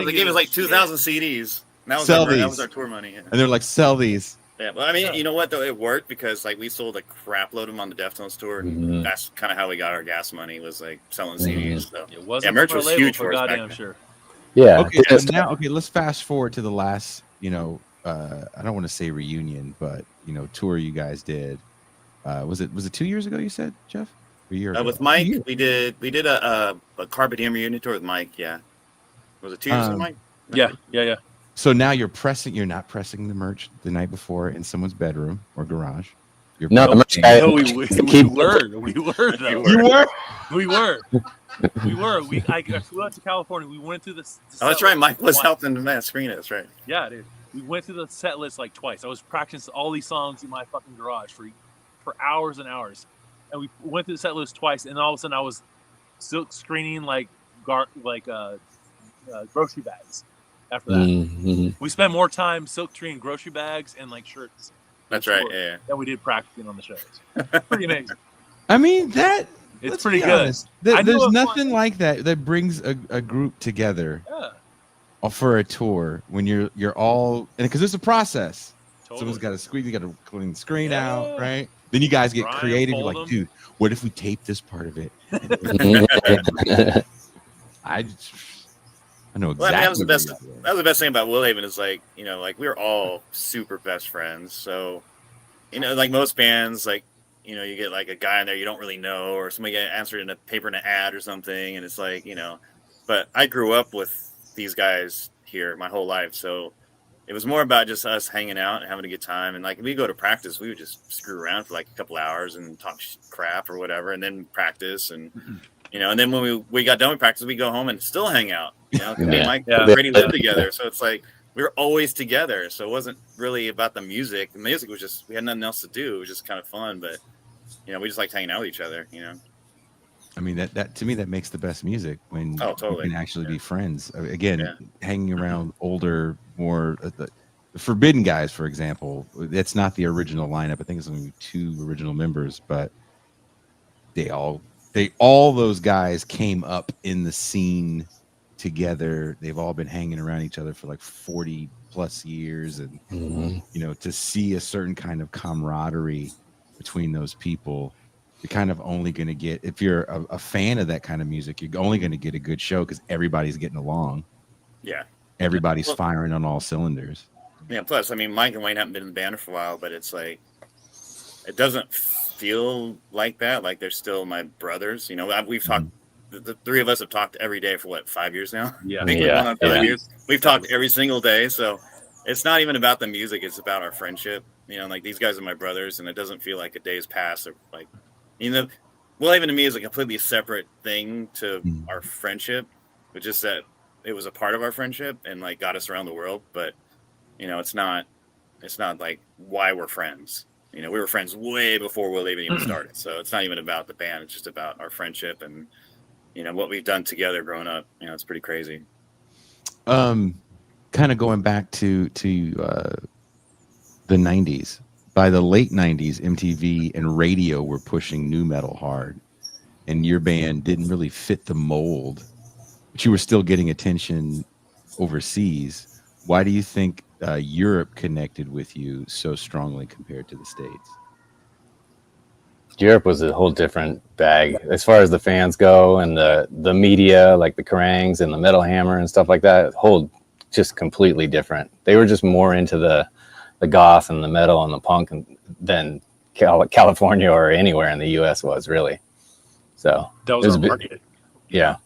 They gave us like 2,000 CDs. That was, Sell that these. was our tour money. Yeah. And they're like, sell these. Yeah, well, I mean, you know what though, it worked because like we sold a crap load of them on the Deftones tour. Mhm. That's kind of how we got our gas money, was like selling Mhm. CDs. So It wasn't merch for a was label, huge for for us back goddamn then. sure. Yeah. Okay, Just- so now let's fast forward to the last, I don't want to say reunion, but tour you guys did. Was it 2 years ago? You said, Jeff? A year ago? with Mike, we did a CARPE DIEM reunion tour with Mike. Yeah, was it 2 years ago, Mike? Yeah. So now you're not pressing the merch the night before in someone's bedroom or garage. You're No, the merch guy. No, we were though. You were? We were. I flew out to California. We went through the Oh, that's set right. list Mike was twice. helping the screen it. That's right. Yeah, dude. We went through the set list like twice. I was practicing all these songs in my fucking garage for hours and hours, and we went through the set list twice. And all of a sudden, I was silk screening like grocery bags. After that, Mhm. we spent more time silk screening grocery bags and like shirts. That's right. Yeah. Than we did practicing on the shows. Pretty amazing. I mean, It's let's pretty be good. honest, I knew there's it was nothing fun. like that brings a group together Yeah, for a tour when you're all, and because it's a process. totally. Someone's got to squeeze, you got to clean the screen Yeah. out, right? Then you guys get Brian creative. You're like, Fold'em. dude, what if we tape this part of it? I know exactly. Well, I mean, that was the what best. you got there. That was the best thing about Willhaven is like we were all super best friends. So like most bands, like you get like a guy in there you don't really know, or somebody get answered in a paper in an ad or something, and it's like But I grew up with these guys here my whole life. So it was more about just us hanging out and having a good time. And like we go to practice, we would just screw around for like a couple hours and talk crap or whatever, and then practice. And you know, and then when we got done with practice, we go home and still hang out. You know, me and Mike already lived together, so it's like we were always together. So it wasn't really about the music. The music was just, we had nothing else to do. It was just kind of fun, but you know, we just liked hanging out with each other. You know. I mean, that to me, that makes the best music when totally. you can actually be friends. Again, hanging around older, more the Forbidden guys, for example. That's not the original lineup. I think it's only 2 original members, but all those guys came up in the scene together. They've all been hanging around each other for like 40 plus years, and you know, to see a certain kind of camaraderie between those people, you're kind of only going to get, if you're a fan of that kind of music, you're only going to get a good show because everybody's getting along. Yeah. Everybody's firing on all cylinders. Yeah. Plus, I mean, Mike and Wayne haven't been in the band for a while, but it's like, it doesn't feel like that. Like they're still my brothers. You know, we've talked, the 3 of us have talked every day for what, 5 years now? Yeah. I think we're going on 5 years. We've talked every single day. So it's not even about the music. It's about our friendship. You know, like these guys are my brothers, and it doesn't feel like a day's passed. Or like, you know, well, even to me, it's a completely separate thing to our friendship, but just that it was a part of our friendship and like got us around the world. But, you know, it's not like why we're friends. You know, we were friends way before Will even started. So it's not even about the band. It's just about our friendship and, you know, what we've done together growing up. You know, it's pretty crazy. Kind of going back to the 90s. By the late 90s, MTV and radio were pushing nu metal hard, and your band didn't really fit the mold, but you were still getting attention overseas. Why do you think Europe connected with you so strongly compared to the States? Europe was a whole different bag as far as the fans go, and the media, like the Kerangs and the Metal Hammer and stuff like that, just completely different. They were just more into the goth and the metal and the punk than California or anywhere in the U.S. was, really. So that was our market. Yeah.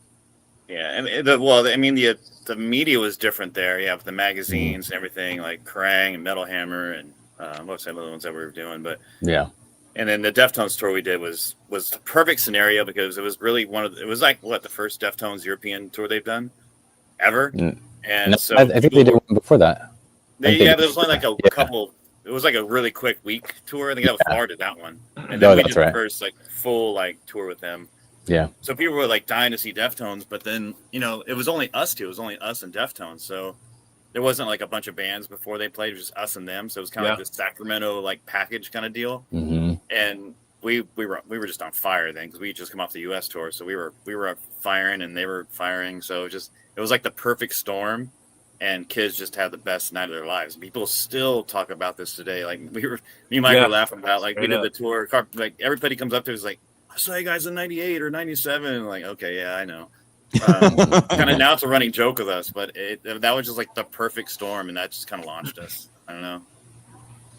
Yeah, and the media was different there. You have the magazines and everything, like Kerrang and Metal Hammer and what's the other ones that we were doing, but and then the Deftones tour we did was the perfect scenario because it was really it was like the first Deftones European tour they've done ever. And so I think they did one before that. There was only like a couple. It was like a really quick week tour. I think that was Florida, that one. And then we did the first like full like tour with them. Yeah. So people were like dying to see Deftones, but then, you know, it was only us two. It was only us and Deftones. So there wasn't like a bunch of bands before they played. It was just us and them. So it was kind of like this Sacramento like package kind of deal. And we were just on fire then because we just come off the U.S. tour. So we were firing and they were firing. So it was like the perfect storm. And kids just had the best night of their lives. People still talk about this today. Like me and Mike were laughing about, like we did the tour. Like everybody comes up to us like, I saw you guys in '98 or '97. And like, okay, yeah, I know. Kind of now it's a running joke with us, but that was just like the perfect storm, and that just kind of launched us. I don't know.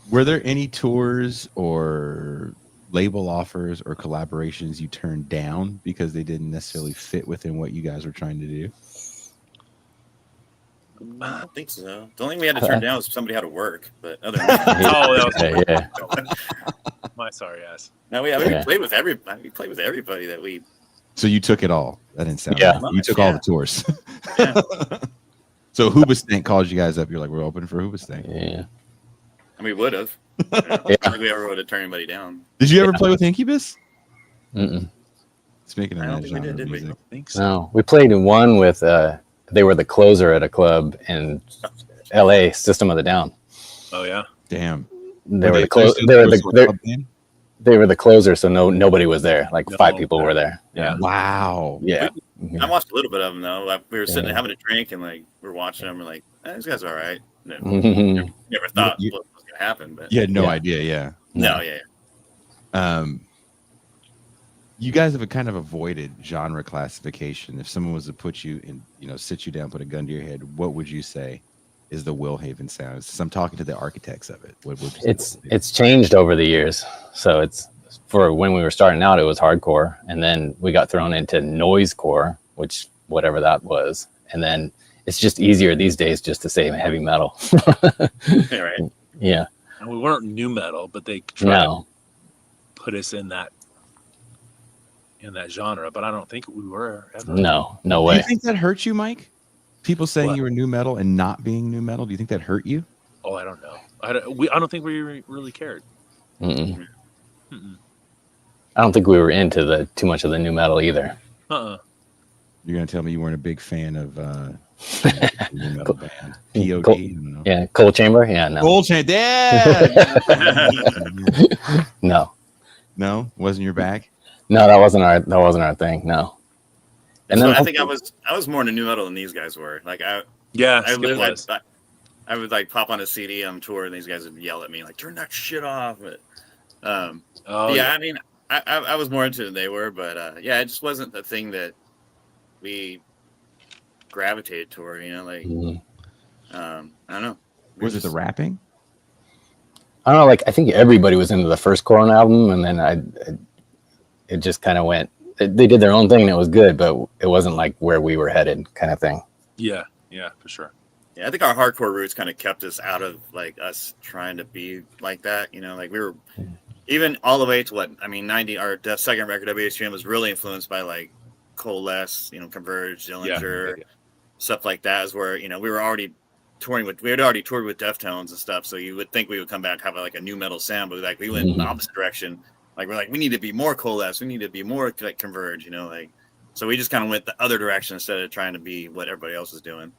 Were there any tours or label offers or collaborations you turned down because they didn't necessarily fit within what you guys were trying to do? I don't think so. The only thing we had to turn down was if somebody had to work. But other than that, that was my sorry ass. No, we played with everybody. We played with everybody that we. So you took it all. That didn't sound right. You took all the tours. So Hoobastank called you guys up. You're like, we're open for Hoobastank. Yeah. And we would have. I don't think we ever would have turned anybody down. Did you ever play with Incubus? I Speaking of don't that think we genre did of we? music. I think so. No, we played in one with they were the closer at a club in LA, System of the Down. Oh yeah. Damn. They were the closer, so nobody was there. Like 5 people were there. Yeah. Wow. Yeah. I watched a little bit of them though. Like, we were sitting there having a drink and like we were watching them. We're like, these guys are all right. Never thought what was gonna happen, but You had no idea. Yeah. No. You guys have kind of avoided genre classification. If someone was to put you in, sit you down, put a gun to your head, what would you say is the Will Haven sound? Since I'm talking to the architects of it. What would you say? It's changed over the years. So it's for when we were starting out, it was hardcore, and then we got thrown into noisecore, which whatever that was, and then it's just easier these days just to say heavy metal. Yeah, right. Yeah. And we weren't new metal, but they tried to put us in that genre. But I don't think we were ever. No Do way. you think that hurt you, Mike? People saying What? you were new metal and not being new metal. Do you think that hurt you? Oh, I don't know. I don't think we really cared. Mm-mm. Mm-mm. I don't think we were into too much of the new metal either. You're gonna tell me you weren't a big fan of new metal band POD? Cold, I don't know. yeah, Cold Chamber. Yeah, no. Cold Chamber. Yeah. No, wasn't your bag. No, that wasn't our thing. No. And then I think I was more into new metal than these guys were. Like I would like pop on a CD on tour, and these guys would yell at me like, "Turn that shit off!" But I mean, I was more into it than they were, but it just wasn't the thing that we gravitated toward. You know, like I don't know. Was it the rapping? I don't know. Like I think everybody was into the first Korn album, and then it just kind of went. They did their own thing, and it was good, but it wasn't like where we were headed, kind of thing. Yeah, for sure. Yeah, I think our hardcore roots kind of kept us out of like us trying to be like that. You know, like we were even all the way to 90. Our second record, WHM, was really influenced by like Coalesce, Converge, Dillinger, stuff like that. Is where we were already touring with. We had already toured with Deftones and stuff, so you would think we would come back have like a new metal sound, but like we went in the opposite direction. Like we're like we need to be more Coalesce, we need to be more like Converge, So we just kind of went the other direction instead of trying to be what everybody else is doing.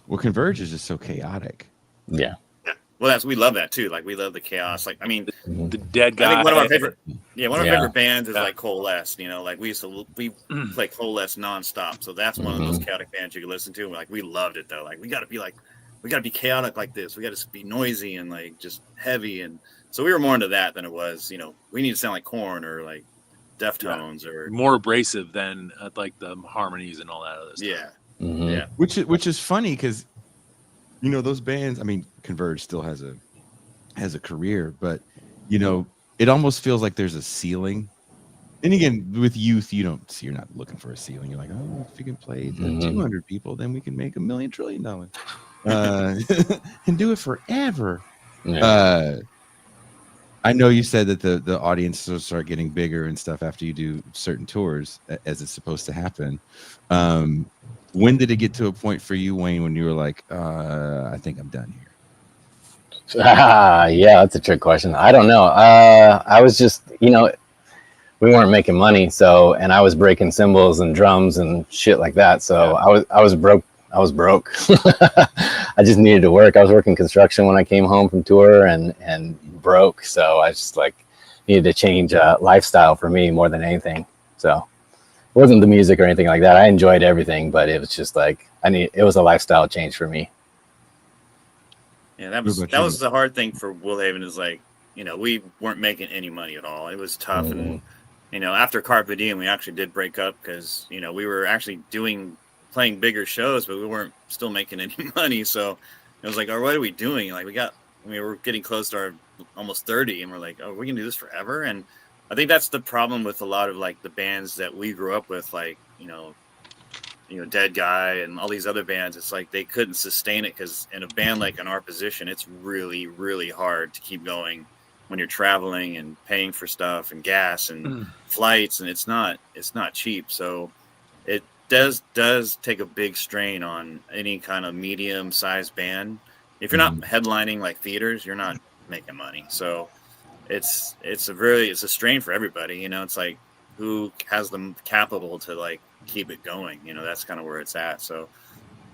Well, Converge is just so chaotic. Yeah. Well, we love that too. Like we love the chaos. Like I mean, the dead guy. I think one of our favorite bands is like Coalesce. We used to play Coalesce nonstop. So that's one of those chaotic bands you can listen to. And we loved it though. Like we got to be chaotic like this. We got to be noisy and like just heavy. And so we were more into that than it was. We need to sound like Korn or like Deftones or more abrasive than like the harmonies and all that other stuff. Yeah. Mm-hmm. Yeah. Which is funny because those bands, I mean, Converge still has a career, but it almost feels like there's a ceiling. And again, with youth, you're not looking for a ceiling. You're like, oh, if you can play 200 people, then we can make $1 million trillion and do it forever. Yeah. I know you said that the audience will start getting bigger and stuff after you do certain tours, as it's supposed to happen. When did it get to a point for you, Wayne, when you were like, I think I'm done here? Yeah, that's a trick question. I don't know. I was just, we weren't making money, and I was breaking cymbals and drums and shit like that. So I was broke. I was broke. I just needed to work. I was working construction when I came home from tour and broke. So I just needed to change lifestyle for me more than anything. So it wasn't the music or anything like that. I enjoyed everything, but it was just it was a lifestyle change for me. Yeah, that was the hard thing for Willhaven is we weren't making any money at all. It was tough. And, after Carpe Diem, we actually did break up because, we were actually playing bigger shows, but we weren't still making any money. So it was like, oh, what are we doing? Like we're getting close to our almost 30 and we're like, oh, we're going to do this forever. And I think that's the problem with a lot of the bands that we grew up with, Dead Guy and all these other bands. It's like they couldn't sustain it because in a band in our position, it's really, really hard to keep going when you're traveling and paying for stuff and gas and flights, and it's not cheap. So it does take a big strain on any kind of medium-sized band. If you're not headlining like theaters, you're not making money. So it's a strain for everybody. It's like who has the capital to keep it going. That's kind of where it's at. So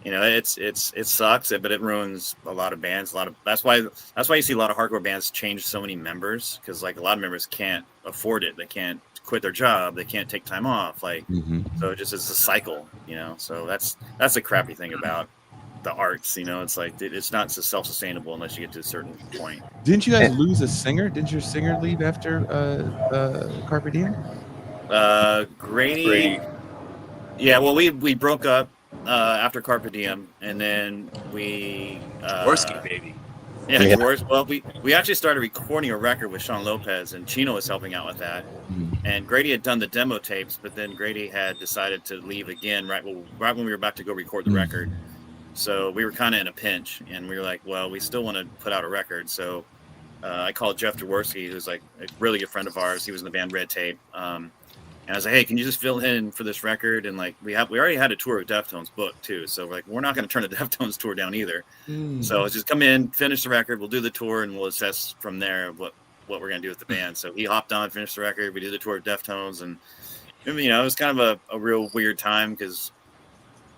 it sucks, but it ruins a lot of bands. That's why you see a lot of hardcore bands change so many members, because a lot of members can't afford it. They can't quit their job. They can't take time off. So it just is a cycle. So that's the crappy thing about the arts. It's it's not so self-sustainable unless you get to a certain point. Didn't you guys lose a singer? Didn't your singer leave after Carpe Diem? Grady. Yeah, well, we broke up after Carpe Diem, and then we Worski, baby. Yeah, Yeah. drawers. Well, we actually started recording a record with Sean Lopez, and Chino was helping out with that. And Grady had done the demo tapes, but then Grady had decided to leave again right when we were about to go record the record. So we were kind of in a pinch, and we were like, well, we still want to put out a record. So I called Jeff Jaworski, who's like a really good friend of ours. He was in the band Red Tape. And I was like, hey, can you just fill in for this record? And like, we already had a tour of Deftones booked too. So we're like, we're not going to turn the Deftones tour down either. So it's just come in, finish the record. We'll do the tour and we'll assess from there what we're going to do with the band. So he hopped on, finished the record. We did the tour of Deftones. And, you know, it was kind of a real weird time because,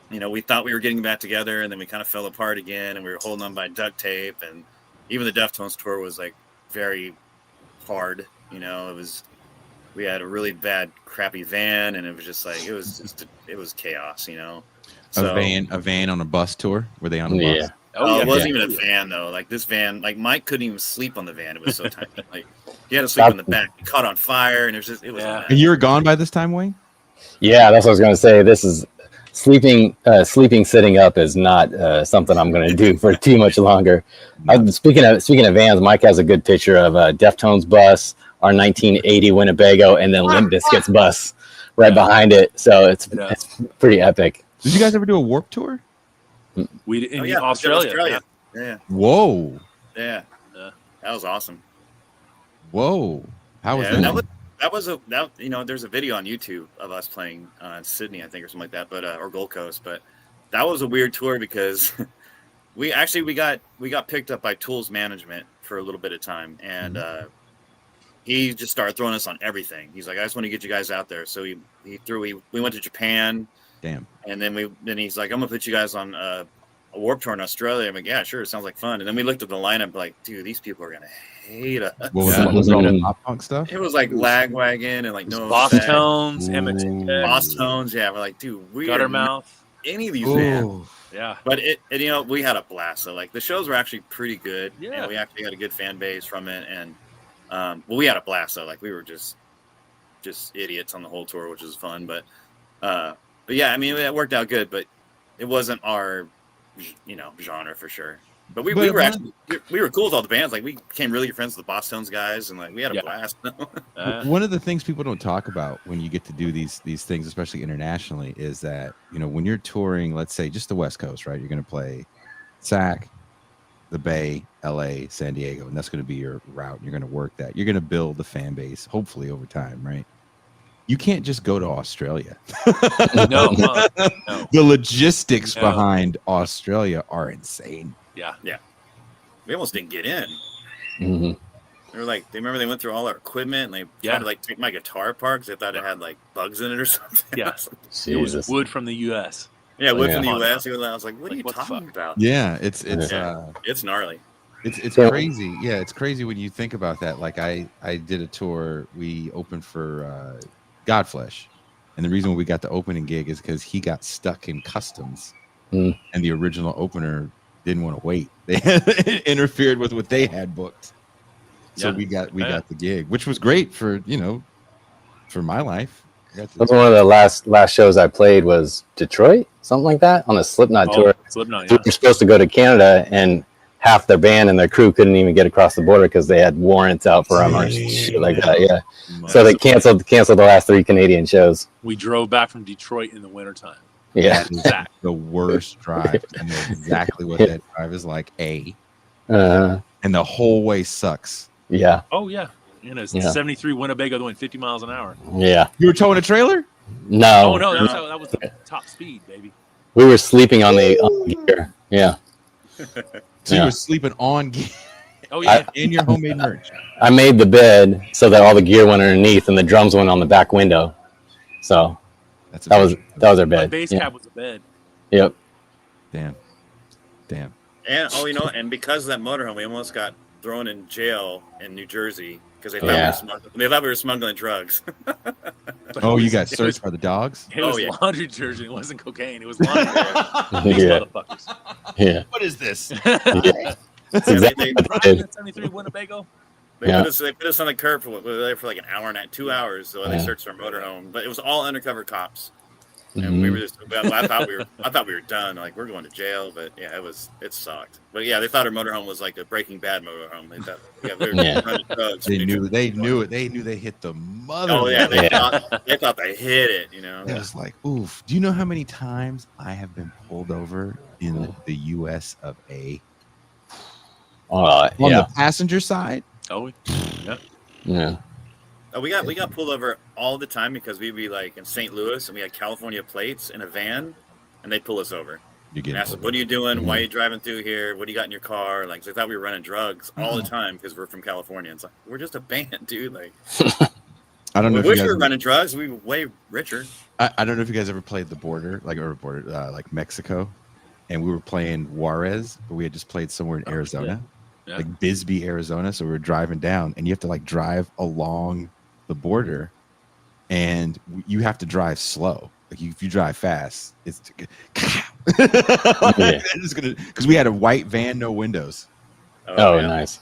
you know, we thought we were getting back together and then we kind of fell apart again and we were holding on by duct tape. And even the Deftones tour was like very hard. You know, we had a really bad, crappy van, and it was just like it was chaos, you know. So, a van on a bus tour. Were they on a bus? Oh, it wasn't even a van though. Like this van, like Mike couldn't even sleep on the van. It was so tiny. Like he had to sleep in the back. It caught on fire, and it was. And you were gone by this time, Wayne? Yeah, that's what I was going to say. This is sleeping sitting up is not something I'm going to do for too much longer. Speaking of vans, Mike has a good picture of a Deftones bus, our 1980 Winnebago, and then Limp Bizkit's bus right behind it. So it's pretty epic. Did you guys ever do a Warped Tour? We in Australia. Yeah. Whoa. Yeah. That was awesome. Whoa. How was that? That was you know, there's a video on YouTube of us playing Sydney, I think, or something like that, but or Gold Coast. But that was a weird tour because we got picked up by Tools Management for a little bit of time, and he just started throwing us on everything. He's like, I just want to get you guys out there. So we went to Japan. Damn. And then he's like, I'm gonna put you guys on a Warped Tour in Australia. I'm like, yeah, sure, it sounds like fun. And then we looked at the lineup, like, dude, these people are gonna hate us. What was it? Was it all the pop punk stuff? It was like Lagwagon and like no Boss Tones, Boss Tones. Yeah, we're like, dude, we Guttermouth. Any of these bands. Yeah. But you know, we had a blast. So like the shows were actually pretty good. Yeah. And we actually had a good fan base from it. And well, we had a blast. So like we were just idiots on the whole tour, which was fun. But yeah, I mean, it worked out good, but it wasn't our, you know, genre for sure. But we were cool with all the bands. Like we became really good friends with the Boss Tones guys, and like we had a blast. One of the things people don't talk about when you get to do these things, especially internationally, is that, you know, when you're touring, let's say just the West Coast, right? You're going to play Sac, the Bay, LA, San Diego, and that's going to be your route. You're going to work that. You're going to build the fan base, hopefully over time, right? You can't just go to Australia. No. The logistics behind Australia are insane. Yeah. We almost didn't get in. Mm-hmm. They were like, they remember through all our equipment and they tried to like take my guitar apart because they thought it had like bugs in it or something. Yeah. It was wood from the U.S. Yeah, wood from the U.S. I was like, what are you talking about? Yeah, it's gnarly. It's crazy. Yeah, it's crazy when you think about that. Like I did a tour. We opened for Godflesh, and the reason we got the opening gig is because he got stuck in customs, and the original opener didn't want to wait. They interfered with what they had booked, so we got the gig, which was great for my life. That was one of the last shows I played was Detroit, something like that, on a Slipknot tour. Slipknot, We were supposed to go to Canada, and half their band and their crew couldn't even get across the border because they had warrants out for them or shit like that. Yeah, so they canceled the last 3 Canadian shows. We drove back from Detroit in the wintertime. Yeah, the worst drive. I know exactly what that drive is like. And the whole way sucks. Yeah. Oh yeah. You know, it's 73 Winnebago going 50 miles an hour. Yeah. You were towing a trailer? No. Oh no, that was the top speed, baby. We were sleeping on the gear. Yeah. So you were sleeping on gear. Oh yeah. In your homemade merch. I made the bed so that all the gear went underneath and the drums went on the back window. So that was our bed. My bass cab was a bed. Yep. Damn. And and because of that motorhome, we almost got thrown in jail in New Jersey because they thought we were smuggling drugs. You got searched by the dogs? It was laundry detergent. It wasn't cocaine. It was laundry detergent. These motherfuckers. Yeah. What is this? That's exactly what they did. 73 Winnebago. They put us on the curb we were there for like an hour and 2 hours. So they searched our motorhome, but it was all undercover cops. And we were just, I thought we were done. Like, we're going to jail, but yeah, it sucked. But yeah, they thought our motorhome was like a Breaking Bad motorhome. They thought, we were running drugs. They knew it. They knew they hit the mother. Oh yeah, they thought they hit it. You know, it was like, oof. Do you know how many times I have been pulled over in the U.S. of A? On the passenger side. Oh, yeah. Yeah. Oh, we got pulled over all the time because we'd be like in St. Louis and we had California plates in a van, and they'd pull us over. And ask us, what are you doing? Why are you driving through here? What do you got in your car? Like, they thought we were running drugs all the time because we're from California. It's like, we're just a band, dude. Like, I don't know. We wish we were running drugs. We were way richer. I don't know if you guys ever played the border, like Mexico, and we were playing Juarez, but we had just played somewhere in Arizona, like Bisbee, Arizona. So we were driving down, and you have to like drive along the border, and you have to drive slow. Like, if you drive fast, it's because we had a white van, no windows. Oh, nice.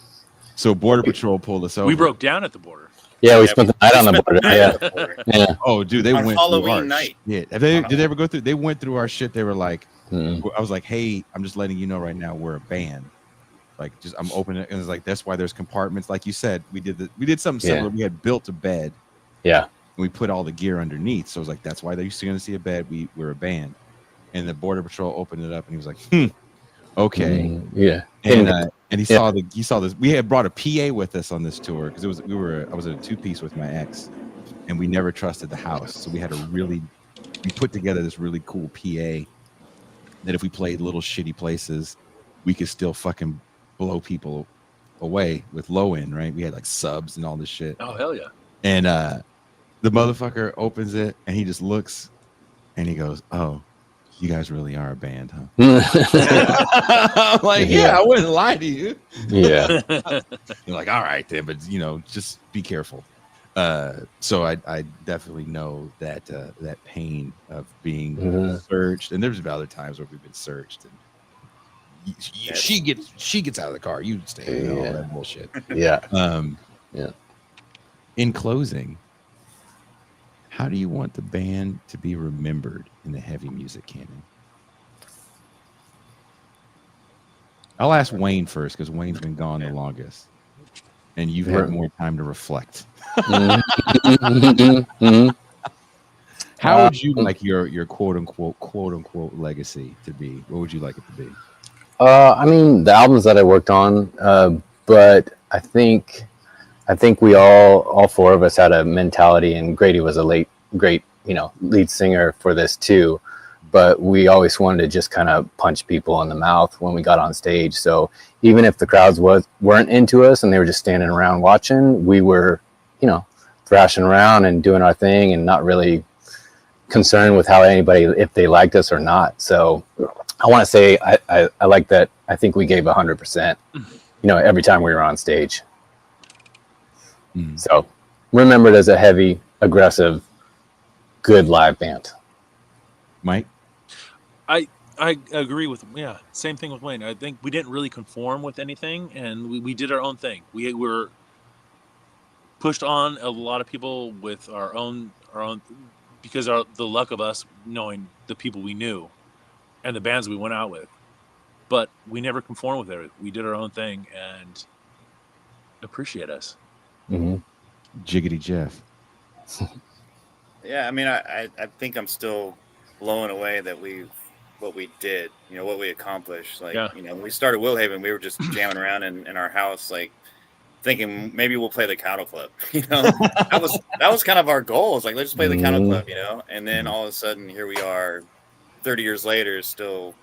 So Border Patrol pulled us over. We broke down at the border. Yeah, we spent the night on the border. Yeah. Oh, dude, they on went Halloween through our night. shit. Did they ever go through? They went through our shit. They were like, Mm. I was like, hey, I'm just letting you know right now, we're a band. Like, I'm opening it, and it's like, that's why there's compartments. Like you said, we did something similar. We had built a bed. Yeah. And we put all the gear underneath. So it was like, that's why they're used to going to see a bed. We're a band. And the Border Patrol opened it up, and he was like, okay. Yeah. And he saw this. We had brought a PA with us on this tour because I was in a 2-piece with my ex, and we never trusted the house. So we put together this really cool PA that if we played little shitty places, we could still fucking blow people away with low end, right? We had like subs and all this shit. Oh, hell yeah. And the motherfucker opens it, and he just looks, and he goes, oh, you guys really are a band, huh? I'm like, yeah, I wouldn't lie to you. Yeah. You're like, all right then, but just be careful. So I definitely know that that pain of being searched, and there's been other times where we've been searched, and she gets out of the car, you stay, all that bullshit. Yeah. Yeah. In closing, how do you want the band to be remembered in the heavy music canon? I'll ask Wayne first because Wayne's been gone the longest, and you've had more time to reflect. How would you like your quote unquote legacy to be? What would you like it to be? I mean, the albums that I worked on, but I think we all four of us had a mentality, and Grady was a great lead singer for this too. But we always wanted to just kind of punch people in the mouth when we got on stage. So even if the crowds weren't into us and they were just standing around watching, we were, thrashing around and doing our thing and not really concerned with how if they liked us or not. So I want to say I like that. I think we gave 100%, every time we were on stage. So remembered as a heavy, aggressive, good live band. Mike? I agree with, same thing with Wayne. I think we didn't really conform with anything, and we did our own thing. We were pushed on a lot of people with our own because the luck of us knowing the people we knew and the bands we went out with. But we never conformed with it. We did our own thing, and appreciate us. Mm-hmm. Jiggity Jeff. Yeah, I mean, I think I'm still blown away that what we did, what we accomplished. Like, when we started Willhaven, we were just jamming around in our house, like thinking maybe we'll play the Cattle Club. That was kind of our goal. It's like, let's play the Cattle Club, and then all of a sudden here we are 30 years later, still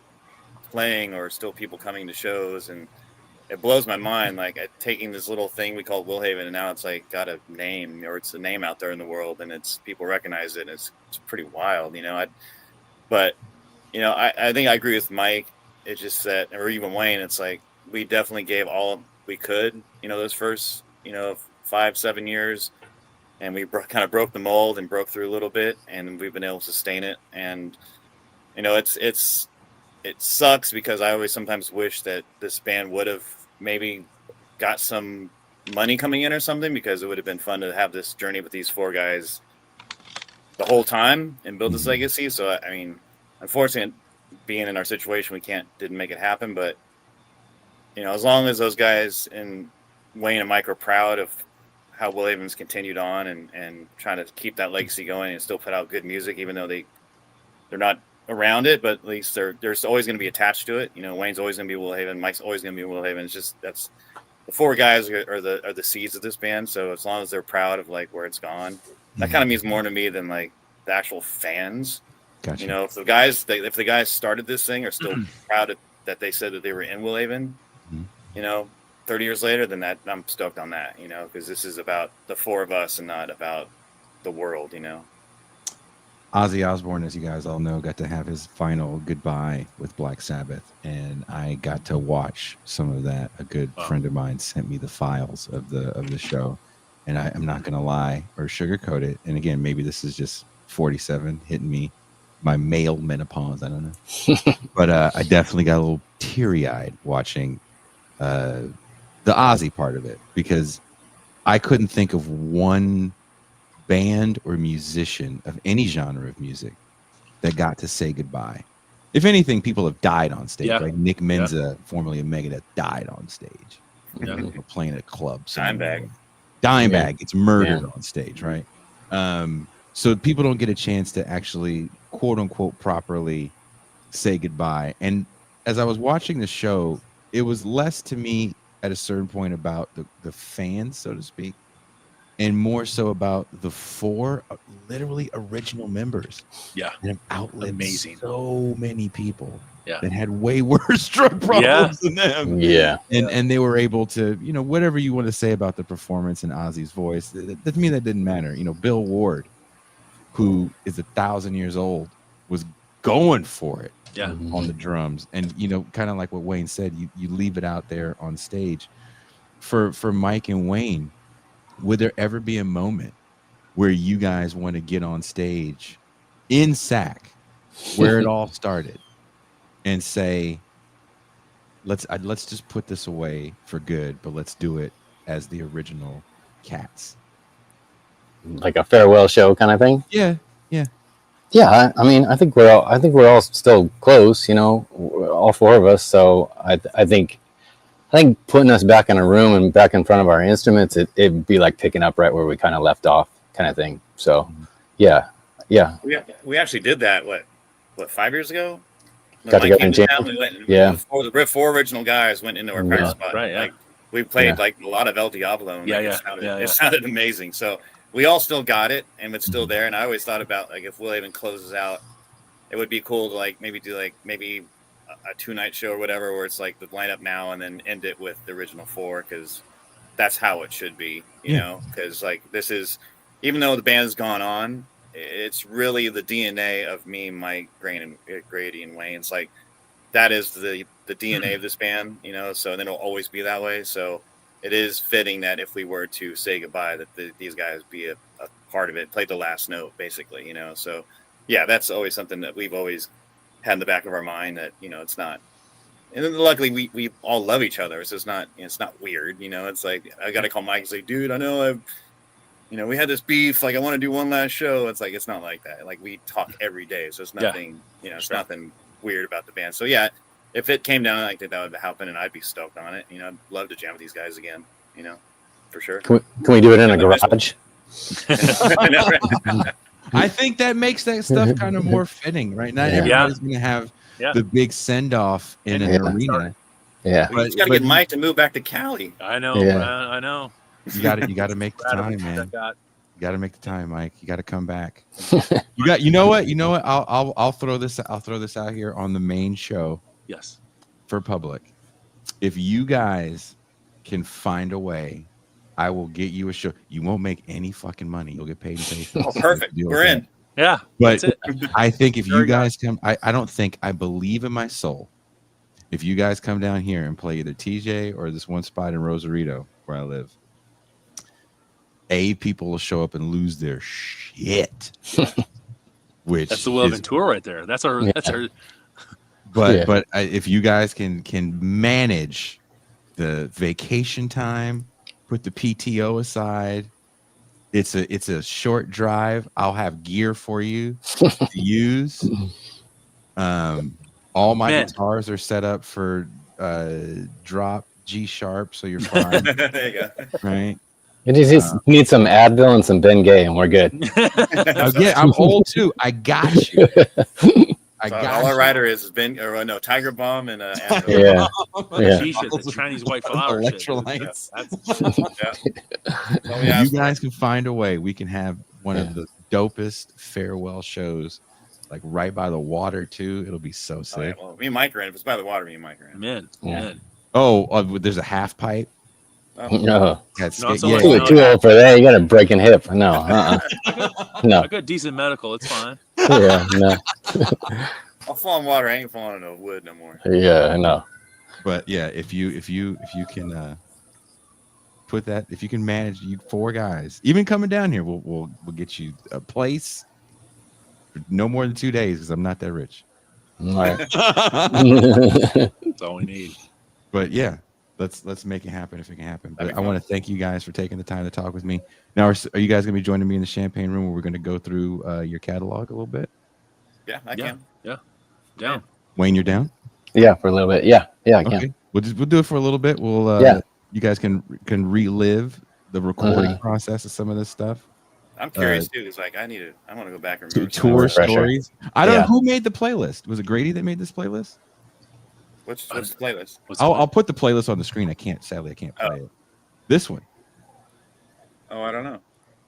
playing, or still people coming to shows. And it blows my mind, like taking this little thing we called Willhaven, and now it's like got a name, or it's a name out there in the world, and it's people recognize it. And it's pretty wild, But I think I agree with Mike. It's just that, or even Wayne, it's like we definitely gave all we could, those first 5-7 years, and we kind of broke the mold and broke through a little bit, and we've been able to sustain it. And it sucks because I always sometimes wish that this band would have maybe got some money coming in or something, because it would have been fun to have this journey with these four guys. the whole time and build this legacy. So I mean, unfortunately, being in our situation, we didn't make it happen. But you know, as long as those guys and Wayne and Mike are proud of how Will Havens continued on and trying to keep that legacy going and still put out good music, even though they're not around it, but at least they're always going to be attached to it. You know, Wayne's always going to be Will Haven, Mike's always going to be Will Haven. It's just that's the four guys are the seeds of this band. So as long as they're proud of like where it's gone, that kind of means more to me than like the actual fans. Gotcha. You know, if the guys started this thing are still proud that they said that they were in Will Haven, you know, 30 years later, then that I'm stoked on that, you know, because this is about the four of us and not about the world, you know. Ozzy Osbourne, as you guys all know, got to have his final goodbye with Black Sabbath, and I got to watch some of that. A good friend of mine sent me the files of the show, and I'm not going to lie or sugarcoat it. And again, maybe this is just 47 hitting me, my male menopause, I don't know. But I definitely got a little teary-eyed watching the Ozzy part of it, because I couldn't think of one band or musician of any genre of music that got to say goodbye. If anything, people have died on stage. Like Nick Menza, formerly of Megadeth, died on stage. Playing at a club. Dimebag gets murdered on stage, right? So people don't get a chance to actually, quote unquote, properly say goodbye. And as I was watching the show, it was less to me at a certain point about the fans, so to speak, and more so about the four literally original members. Yeah. That have outlived amazing. So many people that had way worse drug problems than them. Yeah. And they were able to, you know, whatever you want to say about the performance in Ozzy's voice, to me that didn't matter. You know, Bill Ward, who is 1,000 years old, was going for it on the drums. And, you know, kind of like what Wayne said, you leave it out there on stage. For Mike and Wayne, would there ever be a moment where you guys want to get on stage in SAC, where it all started, and say, let's just put this away for good, but let's do it as the original Cats? Like a farewell show kind of thing? Yeah. Yeah, I mean, I think we're all still close, you know, all four of us. So I think putting us back in a room and back in front of our instruments, it'd be like picking up right where we kind of left off, kind of thing. So, yeah. We actually did that. What 5 years ago? Got together in January. The four original guys went into our practice spot. Right. Yeah. Like we played like a lot of El Diablo. And it sounded amazing. So we all still got it, and it's still there. And I always thought about like if Will Haven closes out, it would be cool to like maybe do like maybe a 2-night show or whatever, where it's like the lineup now and then end it with the original four, because that's how it should be, you know. Because like this is, even though the band's gone on, it's really the DNA of me, Mike, Grady, and Wayne. It's like that is the DNA of this band, you know. So then it'll always be that way. So it is fitting that if we were to say goodbye, that these guys be a part of it, play the last note, basically, you know. So yeah, that's always something that we've always had in the back of our mind, that, you know, it's not, and then luckily we all love each other, so it's not weird, you know. It's like I gotta call Mike and say, dude, I know we had this beef, like I want to do one last show. It's like, it's not like that. Like we talk every day, so it's nothing, you know, it's nothing weird about the band. So yeah, if it came down like that would happen, and I'd be stoked on it. You know, I'd love to jam with these guys again, you know, for sure. Can we do it in a garage? I think that makes that stuff kind of more fitting, right? Not everybody's going to have the big send-off in an arena. Yeah, but you got to get Mike to move back to Cali. I know. Yeah. I know. You got to make the time, man. You got to make the time, Mike. You got to come back. You know what? I'll throw this out here on the main show. Yes. For public. If you guys can find a way, I will get you a show. You won't make any fucking money. You'll get paid in patience. Oh, perfect. We're in. Yeah. But I think if you guys come, I believe in my soul. If you guys come down here and play either TJ or this one spot in Rosarito where I live, people will show up and lose their shit. Which that's the Will Haven tour right there. That's our. But if you guys can manage the vacation time, put the PTO aside, It's a short drive. I'll have gear for you to use. All my Man. guitars are set up for drop G sharp, so you're fine. There you go. Right? You just need some Advil and some Bengay, and we're good. Again, I'm old too. I got you. I So got all our you. rider is Ben, or no, Tiger Bomb and Advil. Yeah. Yeah. G-shit, the Chinese white flower shit, dude. Electrolytes. Yeah. If you guys can find a way, we can have one of the dopest farewell shows, like right by the water too. It'll be so Oh, yeah. sick. Well, me and Mike are in. If it's by the water, me and Mike are in. Man, Yeah. man. Oh, there's a half pipe. No. That's Not so yeah. much Too, now. too old for that. You got a breaking hip. No. No. I got decent medical. It's fine. Yeah. No. I'll fall in water. I ain't falling in no wood no more. Yeah. No. But yeah, if you can put that, if you can manage you 4 guys, even coming down here, we'll get you a place for no more than 2 days because I'm not that rich. All right. That's all we need. But yeah, let's make it happen if it can happen. But I want to thank you guys for taking the time to talk with me. Now, are you guys gonna be joining me in the champagne room where we're gonna go through your catalog a little bit? Yeah, I can. Down. Wayne, you're down? Yeah, for a little bit. Yeah. Yeah, I can. Okay. We'll do it for a little bit. We'll Yeah. You guys can relive the recording process of some of this stuff. I'm curious too. It's like I want to go back and remember some Tour of that. stories. I don't Yeah. know who made the playlist. Was it Grady that made this playlist? What's the playlist? I'll put the playlist on the screen. I can't play it. This one. Oh, I don't know.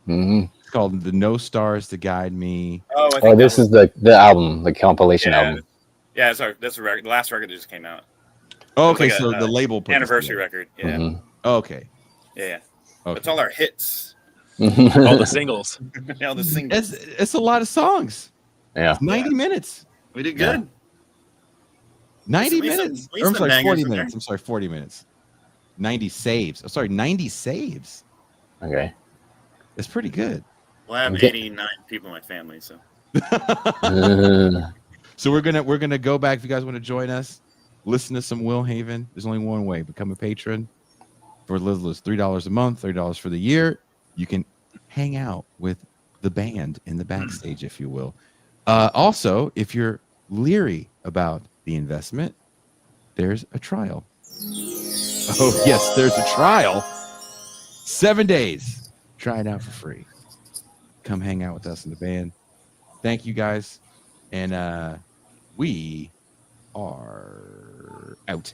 Mm-hmm. It's called "The No Stars to Guide Me." Oh, I think Oh, this is the album, the compilation album. Yeah, that's a record. The last record that just came out. Oh, It's okay, like so a, the label put this Anniversary together. record. Yeah. Mhm. Okay. Yeah. Okay. It's all our hits. All the singles. All the singles. It's a lot of songs. Yeah. It's 90 minutes. We did good. 90 Leave some- minutes. leave Or, I'm some sorry, bangers 40 in there. minutes. I'm sorry, 40 minutes. 90 saves. I'm sorry, 90 saves. Okay. It's pretty good. Well, I have Okay. 89 people in my family, so So we're gonna go back. If you guys want to join us, listen to some Will Haven. There's only one way: become a patron for as little as $3 a month, $30 for the year. You can hang out with the band in the backstage, if you will. Also, if you're leery about the investment, there's a trial. Oh yes, there's a trial. 7 days. Try it out for free. Come hang out with us in the band. Thank you guys. And we are out.